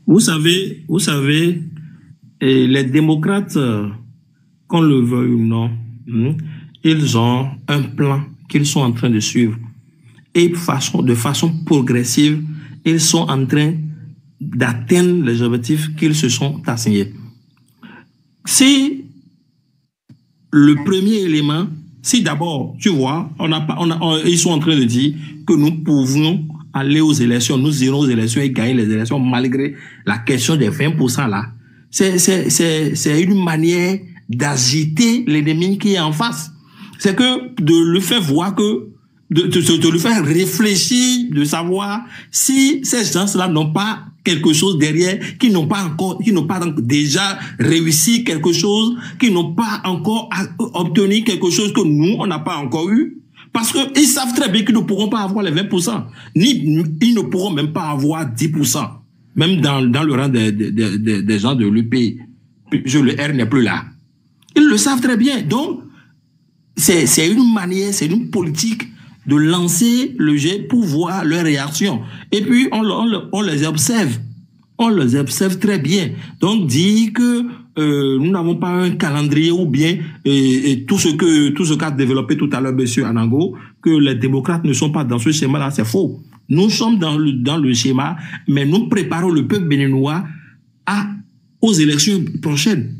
Vous savez, les démocrates, qu'on le veuille ou non, ils ont un plan qu'ils sont en train de suivre. Et de façon progressive, ils sont en train d'atteindre les objectifs qu'ils se sont assignés. Si le premier élément, si d'abord, tu vois, ils sont en train de dire que nous pouvons aller aux élections, nous irons aux élections et gagner les élections malgré la question des 20% là. C'est une manière d'agiter l'ennemi qui est en face. C'est que de le faire voir que, de le faire réfléchir, de savoir si ces gens-là n'ont pas quelque chose derrière, qui n'ont pas déjà réussi quelque chose, qui n'ont pas encore obtenu quelque chose que nous, on n'a pas encore eu. Parce qu'ils savent très bien qu'ils ne pourront pas avoir les 20%. Ils ne pourront même pas avoir 10%. Même dans le rang des gens de l'UP. Le R n'est plus là. Ils le savent très bien. Donc, c'est une manière, c'est une politique de lancer le jet pour voir leur réaction. Et puis, on les observe. On les observe très bien. Donc, dire que nous n'avons pas un calendrier ou bien tout ce qu'a développé tout à l'heure M. Anango, que les démocrates ne sont pas dans ce schéma-là, c'est faux. Nous sommes dans le schéma, mais nous préparons le peuple béninois aux élections prochaines.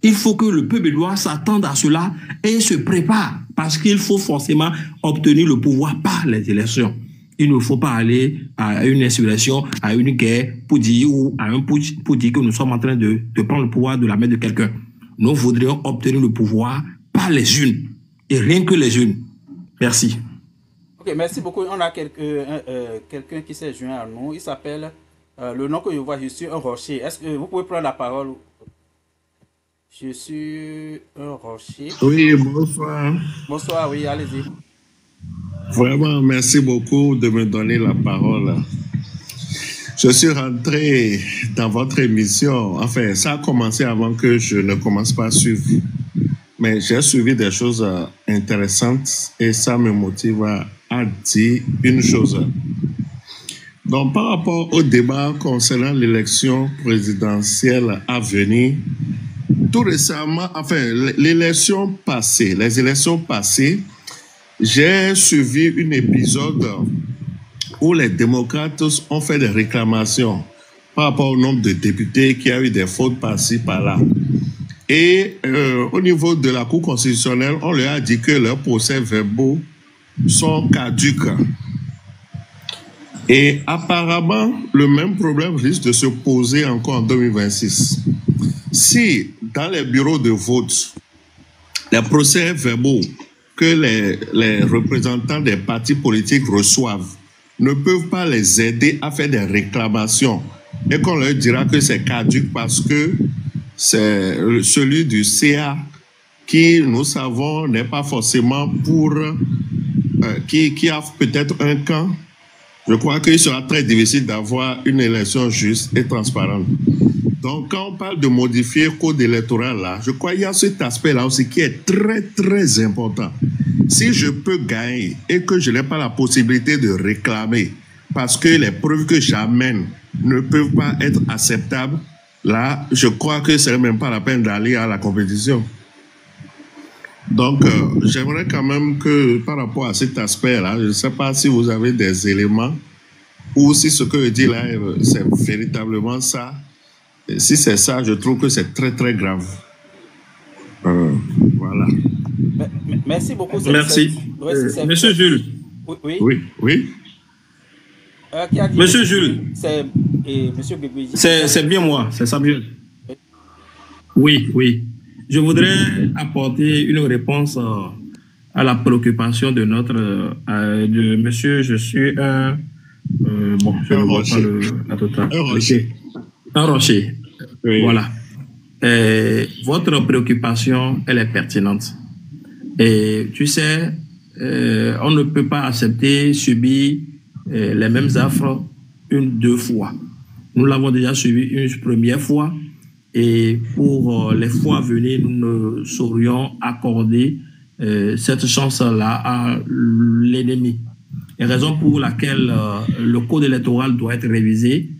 Il faut que le peuple béninois s'attende à cela et se prépare, parce qu'il faut forcément obtenir le pouvoir par les élections. Il ne faut pas aller à une insurrection, à une guerre pour dire, ou à un putsch pour dire que nous sommes en train de prendre le pouvoir de la main de quelqu'un. Nous voudrions obtenir le pouvoir par les unes, et rien que les unes. Merci. Ok, merci beaucoup. On a quelqu'un qui s'est joint à nous. Il s'appelle, le nom que je vois, je suis un rocher. Est-ce que vous pouvez prendre la parole? Je suis un rocher. Oui, bonsoir. Bonsoir, oui, allez-y. Vraiment, merci beaucoup de me donner la parole. Je suis rentré dans votre émission. Enfin, ça a commencé avant que je ne commence pas à suivre. Mais j'ai suivi des choses intéressantes et ça me motive à dire une chose. Donc, par rapport au débat concernant l'élection présidentielle à venir, tout récemment, enfin, les élections passées, j'ai suivi un épisode où les démocrates ont fait des réclamations par rapport au nombre de députés qui a eu des fautes par-ci, par-là. Et au niveau de la Cour constitutionnelle, on leur a dit que leurs procès-verbaux sont caduques. Et apparemment, le même problème risque de se poser encore en 2026. Si, dans les bureaux de vote, les procès-verbaux que les représentants des partis politiques reçoivent ne peuvent pas les aider à faire des réclamations et qu'on leur dira que c'est caduque parce que c'est celui du CA qui, nous savons, n'est pas forcément pour... qui a peut-être un camp. Je crois qu'il sera très difficile d'avoir une élection juste et transparente. Donc, quand on parle de modifier le code électoral, là, je crois qu'il y a cet aspect-là aussi qui est très, très important. Si je peux gagner et que je n'ai pas la possibilité de réclamer parce que les preuves que j'amène ne peuvent pas être acceptables, là, je crois que ce n'est même pas la peine d'aller à la compétition. Donc, j'aimerais quand même que, par rapport à cet aspect-là, je ne sais pas si vous avez des éléments ou si ce que je dis là, c'est véritablement ça. Et si c'est ça, je trouve que c'est très, très grave. Voilà. Merci beaucoup. Merci. Monsieur Jules. Oui. Monsieur Jules. Monsieur Guébouy. C'est bien moi, c'est Samuel. Oui. Je voudrais apporter une réponse à la préoccupation de de monsieur, je suis un... je ne vois pas la totale. Un rocher. Oui. Voilà. Votre préoccupation, elle est pertinente. Et tu sais, on ne peut pas accepter, subir les mêmes affres deux fois. Nous l'avons déjà subi une première fois et pour les fois à venir, nous ne saurions accorder cette chance-là à l'ennemi. Et raison pour laquelle le code électoral doit être révisé.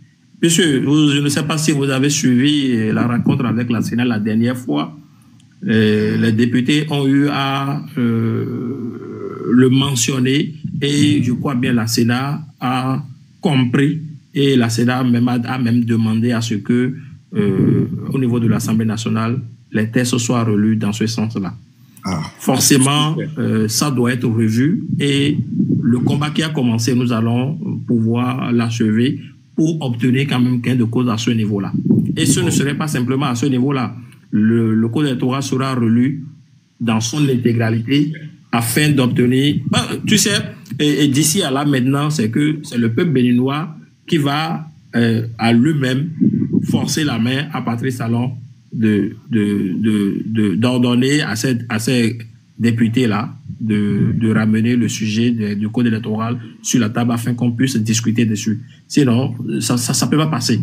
Monsieur, je ne sais pas si vous avez suivi la rencontre avec la Sénat la dernière fois. Les députés ont eu à le mentionner et je crois bien la Sénat a compris et la Sénat a même demandé à ce que au niveau de l'Assemblée nationale, les textes soient relus dans ce sens-là. Forcément, ça doit être revu et le combat qui a commencé, nous allons pouvoir l'achever pour obtenir quand même gain de cause à ce niveau-là. Et ce ne serait pas simplement à ce niveau-là. Le code électoral sera relu dans son intégralité afin d'obtenir... tu sais, et d'ici à là maintenant, c'est le peuple béninois qui va à lui-même forcer la main à Patrice Talon d'ordonner à ces députés-là de ramener le sujet du code électoral sur la table afin qu'on puisse discuter dessus. Sinon, ça ne peut pas passer.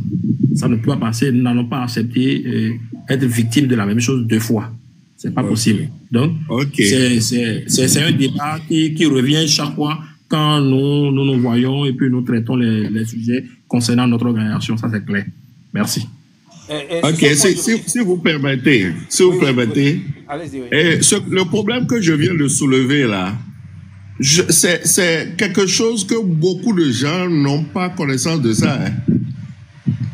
Ça ne peut pas passer. Nous n'allons pas accepter être victime de la même chose deux fois. C'est pas possible. Donc, c'est un débat qui revient chaque fois quand nous voyons et puis nous traitons les sujets concernant notre organisation. Ça, c'est clair. Merci. Si vous permettez, allez-y, le problème que je viens de soulever là, c'est quelque chose que beaucoup de gens n'ont pas connaissance de ça.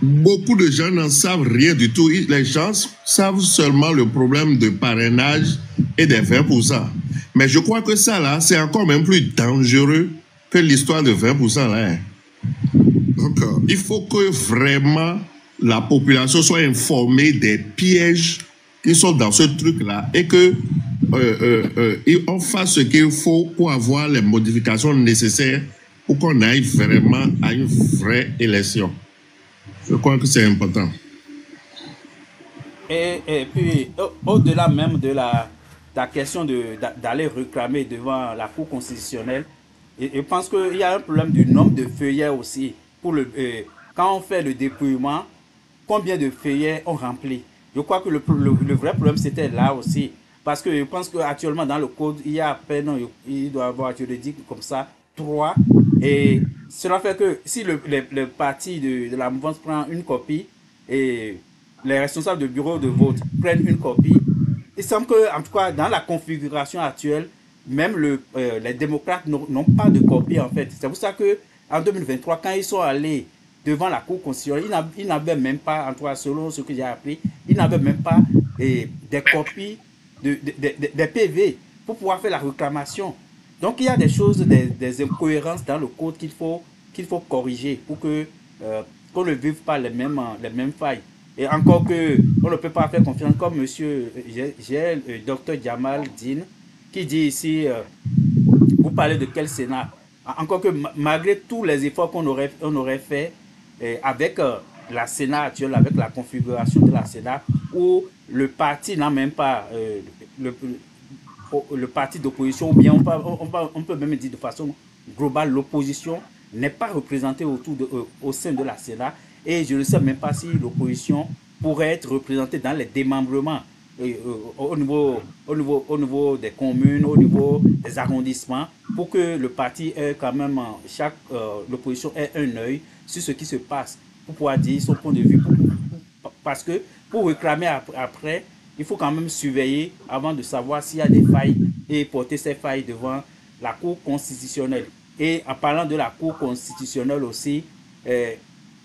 Beaucoup de gens n'en savent rien du tout. Les gens savent seulement le problème de parrainage et des 20%. Mais je crois que ça là, c'est encore même plus dangereux que l'histoire de 20% là. Donc, il faut que vraiment la population soit informée des pièges qui sont dans ce truc-là et que on fasse ce qu'il faut pour avoir les modifications nécessaires pour qu'on aille vraiment à une vraie élection. Je crois que c'est important. Et puis, au-delà même de la question d'aller réclamer devant la Cour constitutionnelle, Et je pense qu'il y a un problème du nombre de feuillets aussi. Quand on fait le dépouillement, combien de feuillets on remplit? Je crois que le vrai problème, c'était là aussi. Parce que je pense qu'actuellement, dans le code, il y a à peine, il doit y avoir, je le dis comme ça, 3. Et cela fait que si le parti de la mouvance prend une copie et les responsables de bureau de vote prennent une copie, il semble que, en tout cas, dans la configuration actuelle, même les démocrates n'ont pas de copie, en fait. C'est pour ça qu'en 2023, quand ils sont allés devant la Cour constitutionnelle, ils n'avaient même pas, en tout cas, selon ce que j'ai appris, ils n'avaient même pas des copies des PV pour pouvoir faire la réclamation. Donc, il y a des choses, des incohérences dans le code qu'il faut corriger pour qu'on ne vive pas les mêmes failles. Et encore qu'on ne peut pas faire confiance, comme monsieur, j'ai le docteur Jamal Din, qui dit ici, vous parlez de quel Sénat? Encore que malgré tous les efforts qu'on aurait fait avec la Sénat actuelle, avec la configuration de la Sénat, où le parti n'a même pas, le parti d'opposition, ou bien on peut même dire de façon globale, l'opposition n'est pas représentée au sein de la Sénat. Et je ne sais même pas si l'opposition pourrait être représentée dans les démembrements au niveau des communes, au niveau des arrondissements, pour que le parti ait quand même, l'opposition ait un œil sur ce qui se passe, pour pouvoir dire son point de vue. Parce que pour réclamer après, il faut quand même surveiller avant de savoir s'il y a des failles et porter ces failles devant la Cour constitutionnelle. Et en parlant de la Cour constitutionnelle aussi,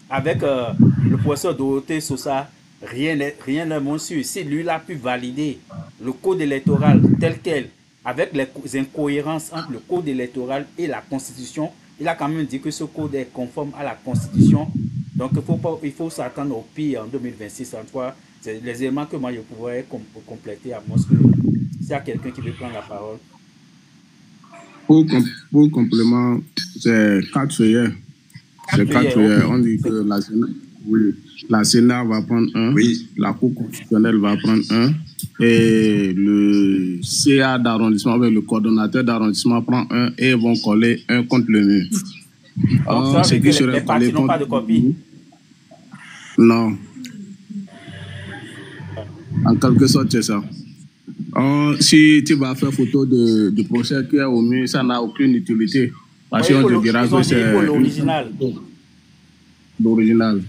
avec le professeur Dorothée Sosa, rien n'est moins sûr. Si lui a pu valider le code électoral tel quel, avec les incohérences entre le code électoral et la Constitution, il a quand même dit que ce code est conforme à la Constitution. Donc il faut s'attendre au pire en 2026. En tout cas, c'est les éléments que moi je pourrais compléter à moi. S'il y a quelqu'un qui veut prendre la parole. Pour complément, c'est 4 feuillets. C'est 4 feuillets. On dit que la Sénat va prendre 1, la Cour constitutionnelle va prendre 1, et le CA d'arrondissement, avec le coordonnateur d'arrondissement prend 1 et ils vont coller 1 contre le mur. Donc, ça veut dire que les partis n'ont pas de copie? Non. En quelque sorte, c'est ça. Si tu vas faire photo du procès qui est au mur, ça n'a aucune utilité. Parce qu'on te dira que c'est l'original. L'original.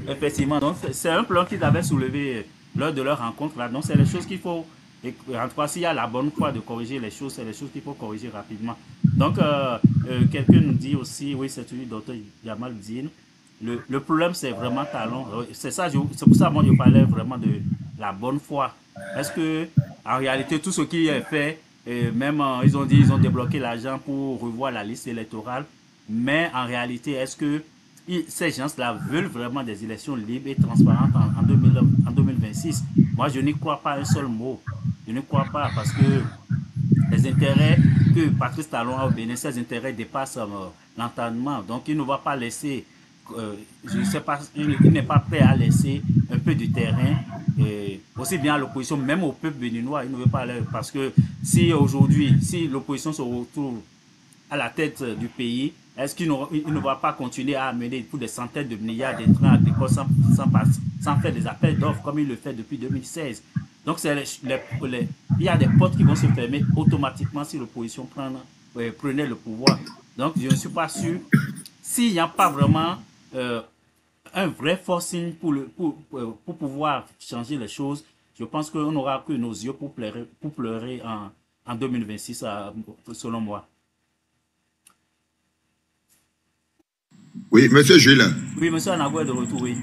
Effectivement, donc c'est un plan qu'ils avaient soulevé lors de leur rencontre là. Donc c'est les choses qu'il faut, en tout cas s'il y a la bonne foi de corriger les choses, c'est les choses qu'il faut corriger rapidement. Donc quelqu'un nous dit aussi, oui c'est celui docteur Jamal Din, le problème c'est vraiment Talon. C'est pour ça moi je parlais vraiment de la bonne foi. Est-ce que en réalité tout ce qui est fait, même ils ont dit ils ont débloqué l'argent pour revoir la liste électorale, mais en réalité est-ce que ces gens-là veulent vraiment des élections libres et transparentes en 2026. Moi, je n'y crois pas un seul mot. Je ne crois pas parce que les intérêts que Patrice Talon a au Bénin, ces intérêts dépassent l'entendement. Donc, il ne va pas laisser, je ne sais pas, il n'est pas prêt à laisser un peu du terrain, aussi bien à l'opposition, même au peuple béninois. Il ne veut pas aller, parce que si aujourd'hui, si l'opposition se retrouve à la tête du pays, est-ce qu'il ne va pas continuer à amener pour des centaines de milliards d'intrants agricoles sans faire des appels d'offres comme il le fait depuis 2016? Donc, il y a des portes qui vont se fermer automatiquement si l'opposition prenait le pouvoir. Donc, je ne suis pas sûr. S'il n'y a pas vraiment un vrai forcing pour pouvoir changer les choses, je pense qu'on n'aura que nos yeux pour pleurer en 2026, selon moi. Oui, monsieur Jules. Oui, monsieur Anago est de retour, oui.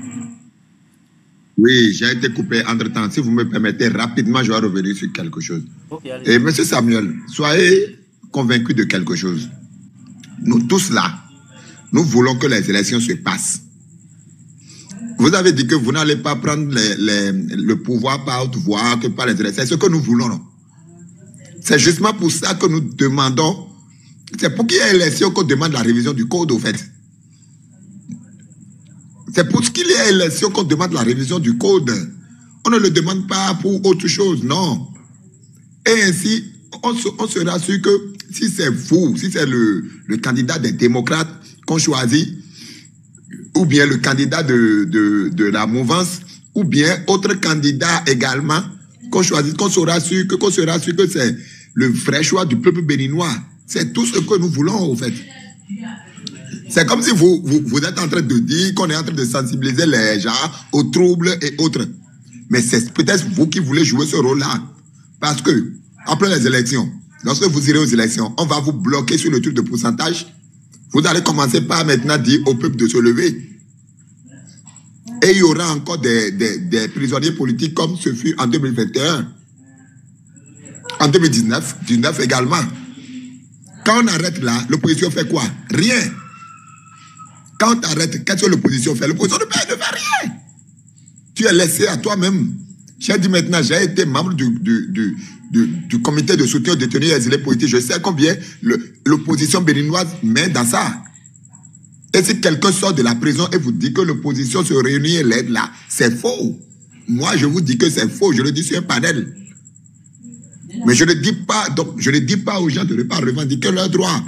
Oui, j'ai été coupé entre-temps. Si vous me permettez, rapidement, je vais revenir sur quelque chose. Okay, et monsieur Samuel, soyez convaincus de quelque chose. Nous tous là, nous voulons que les élections se passent. Vous avez dit que vous n'allez pas prendre le pouvoir par haute voie, que par les élections. C'est ce que nous voulons, non? C'est justement pour ça que nous demandons, c'est pour qu'il y ait élection qu'on demande la révision du code, au fait. C'est pour qu'il y ait élection qu'on demande la révision du code. On ne le demande pas pour autre chose, non. Et ainsi, on sera sûr que c'est vous, si c'est le candidat des démocrates qu'on choisit, ou bien le candidat de la mouvance, ou bien autre candidat également qu'on choisit, qu'on sera sûr que c'est le vrai choix du peuple béninois. C'est tout ce que nous voulons, au fait. C'est comme si vous êtes en train de dire qu'on est en train de sensibiliser les gens aux troubles et autres. Mais c'est peut-être vous qui voulez jouer ce rôle-là. Parce que, après les élections, lorsque vous irez aux élections, on va vous bloquer sur le truc de pourcentage. Vous allez commencer par maintenant dire au peuple de se lever. Et il y aura encore des prisonniers politiques comme ce fut en 2021. En 2019 également. Quand on arrête là, l'opposition fait quoi? Rien. Quand on arrête, qu'est-ce que l'opposition fait? L'opposition ne fait rien. Tu es laissé à toi-même. J'ai dit maintenant, j'ai été membre du comité de soutien aux détenus et exilés politiques. Je sais combien l'opposition béninoise met dans ça. Et si quelqu'un sort de la prison et vous dit que l'opposition se réunit et l'aide là, c'est faux. Moi, je vous dis que c'est faux. Je le dis sur un panel. Mais je ne dis pas, donc, je ne dis pas aux gens de ne pas revendiquer leurs droits.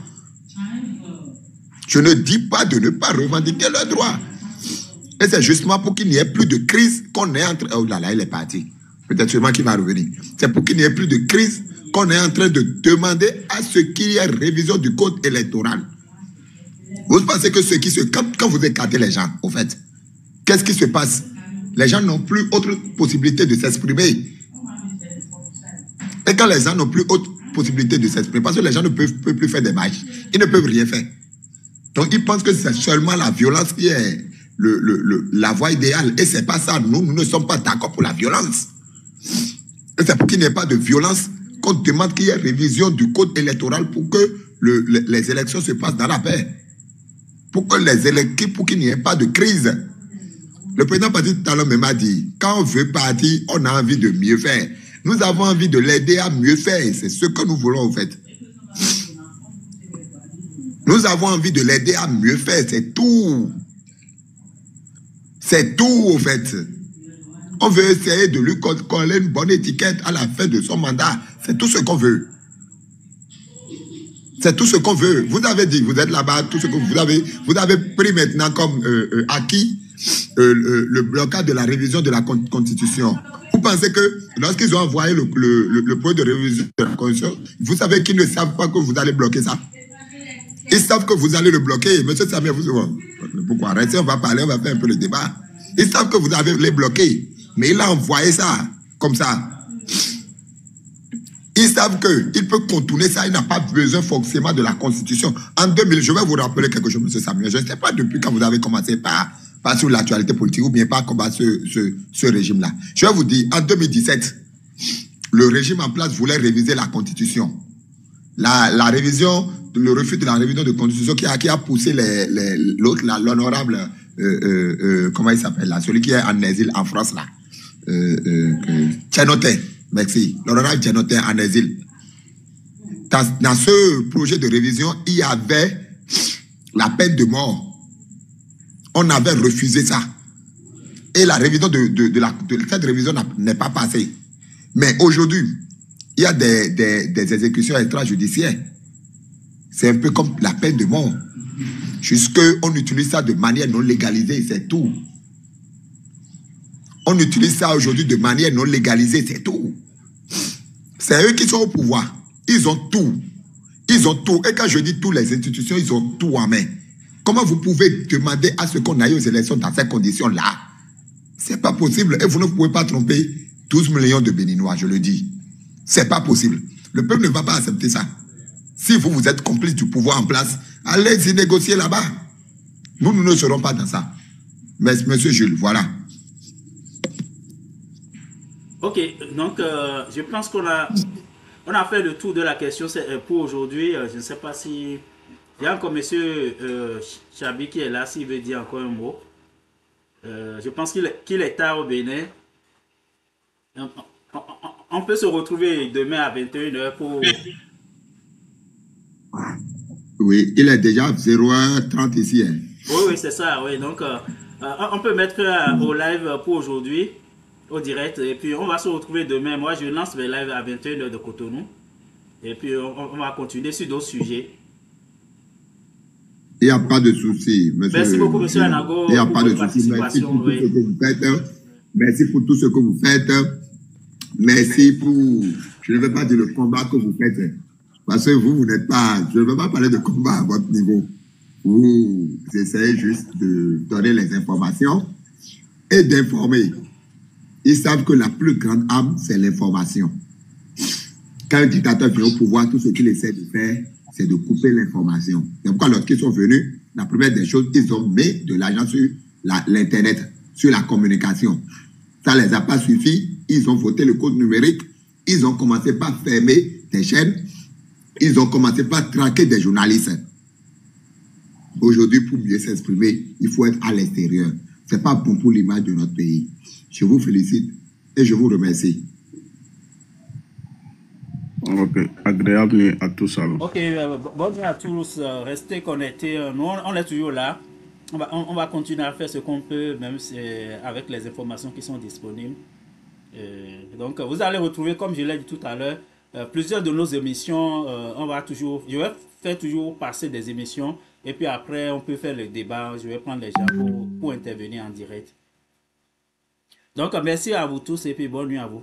Je ne dis pas de ne pas revendiquer leurs droits. Et c'est justement pour qu'il n'y ait plus de crise qu'on est en train... Oh là là, il est parti. Peut-être sûrement qu'il va revenir. C'est pour qu'il n'y ait plus de crise qu'on est en train de demander à ce qu'il y ait révision du code électoral. Vous pensez que ce qui se... Quand vous écartez les gens, au fait, qu'est-ce qui se passe? Les gens n'ont plus autre possibilité de s'exprimer. Et quand les gens n'ont plus autre possibilité de s'exprimer, parce que les gens ne peuvent plus faire des marches, ils ne peuvent rien faire. Donc ils pensent que c'est seulement la violence qui est la voie idéale. Et c'est pas ça. Nous ne sommes pas d'accord pour la violence. Et c'est pour qu'il n'y ait pas de violence qu'on demande qu'il y ait révision du code électoral pour que les élections se passent dans la paix. Pour qu'il n'y ait pas de crise. Le président Patrice Talon m'a dit, quand on veut partir, on a envie de mieux faire. Nous avons envie de l'aider à mieux faire. C'est ce que nous voulons, en fait. Nous avons envie de l'aider à mieux faire. C'est tout. C'est tout, en fait. On veut essayer de lui coller une bonne étiquette à la fin de son mandat. C'est tout ce qu'on veut. C'est tout ce qu'on veut. Vous avez dit, vous êtes là-bas, tout ce que vous avez pris maintenant comme acquis le blocage de la révision de la Constitution. Vous pensez que lorsqu'ils ont envoyé le projet de révision de la Constitution, vous savez qu'ils ne savent pas que vous allez bloquer ça? Ils savent que vous allez le bloquer. Monsieur Samir, pourquoi? Restez, on va parler, on va faire un peu le débat. Ils savent que vous allez les bloquer. Mais il a envoyé ça, comme ça. Ils savent qu'il peut contourner ça, il n'a pas besoin forcément de la Constitution. En 2000, je vais vous rappeler quelque chose, M. Samuel. Je ne sais pas depuis quand vous avez commencé par sur l'actualité politique ou bien par combattre ce régime-là. Je vais vous dire, en 2017, le régime en place voulait réviser la Constitution. La révision, le refus de la révision de la Constitution qui a poussé l'autre, l'honorable, comment il s'appelle là, celui qui est en exil en France là, Tchenotin. Merci. L'honorable Tchenotin en exil. Dans ce projet de révision, il y avait la peine de mort. On avait refusé ça. Et la révision cette révision n'est pas passée. Mais aujourd'hui, il y a des exécutions extrajudiciaires. C'est un peu comme la peine de mort. Jusqu'on utilise ça de manière non légalisée, c'est tout. On utilise ça aujourd'hui de manière non légalisée, c'est tout. C'est eux qui sont au pouvoir. Ils ont tout. Ils ont tout. Et quand je dis toutes les institutions, ils ont tout en main. Comment vous pouvez demander à ce qu'on aille aux élections dans ces conditions-là? C'est pas possible. Et vous ne pouvez pas tromper 12 millions de Béninois, je le dis. C'est pas possible. Le peuple ne va pas accepter ça. Si vous êtes complice du pouvoir en place, allez-y négocier là-bas. Nous ne serons pas dans ça. Mais, monsieur Jules, voilà. Ok, donc je pense qu'on a fait le tour de la question pour aujourd'hui. Je ne sais pas si... Il y a encore monsieur Chabi qui est là, s'il veut dire encore un mot. Je pense qu'il est tard au Bénin. On peut se retrouver demain à 21h pour... Oui, il est déjà 0h30 ici. Hein. Oui, c'est ça. Oui. Donc, on peut mettre au live pour aujourd'hui, au direct. Et puis, on va se retrouver demain. Moi, je lance mes lives à 21h de Cotonou. Et puis, on va continuer sur d'autres sujets. Il n'y a pas de souci, monsieur. Merci beaucoup, monsieur Anago. Il n'y a pas de souci. Merci pour tout ce que vous faites. Merci pour tout ce que vous faites. Merci pour, je ne vais pas dire le combat que vous faites. Parce que vous n'êtes pas, je ne veux pas parler de combat à votre niveau. Vous essayez juste de donner les informations et d'informer. Ils savent que la plus grande arme, c'est l'information. Quand un dictateur vient au pouvoir, tout ce qu'il essaie de faire, c'est de couper l'information. C'est pourquoi lorsqu'ils sont venus, la première des choses, ils ont mis de l'argent sur l'Internet, sur la communication. Ça ne les a pas suffi. Ils ont voté le code numérique. Ils ont commencé par fermer des chaînes. Ils ont commencé par traquer des journalistes. Aujourd'hui, pour mieux s'exprimer, il faut être à l'extérieur. Ce n'est pas bon pour l'image de notre pays. Je vous félicite et je vous remercie. Ok, agréable nuit à tous alors. Ok, bonne nuit à tous. Restez connectés. Nous, on est toujours là. On va continuer à faire ce qu'on peut, même avec les informations qui sont disponibles. Donc, vous allez retrouver, comme je l'ai dit tout à l'heure, plusieurs de nos émissions. Je vais faire toujours passer des émissions. Et puis après, on peut faire le débat. Je vais prendre les gens pour intervenir en direct. Donc, merci à vous tous et puis bonne nuit à vous.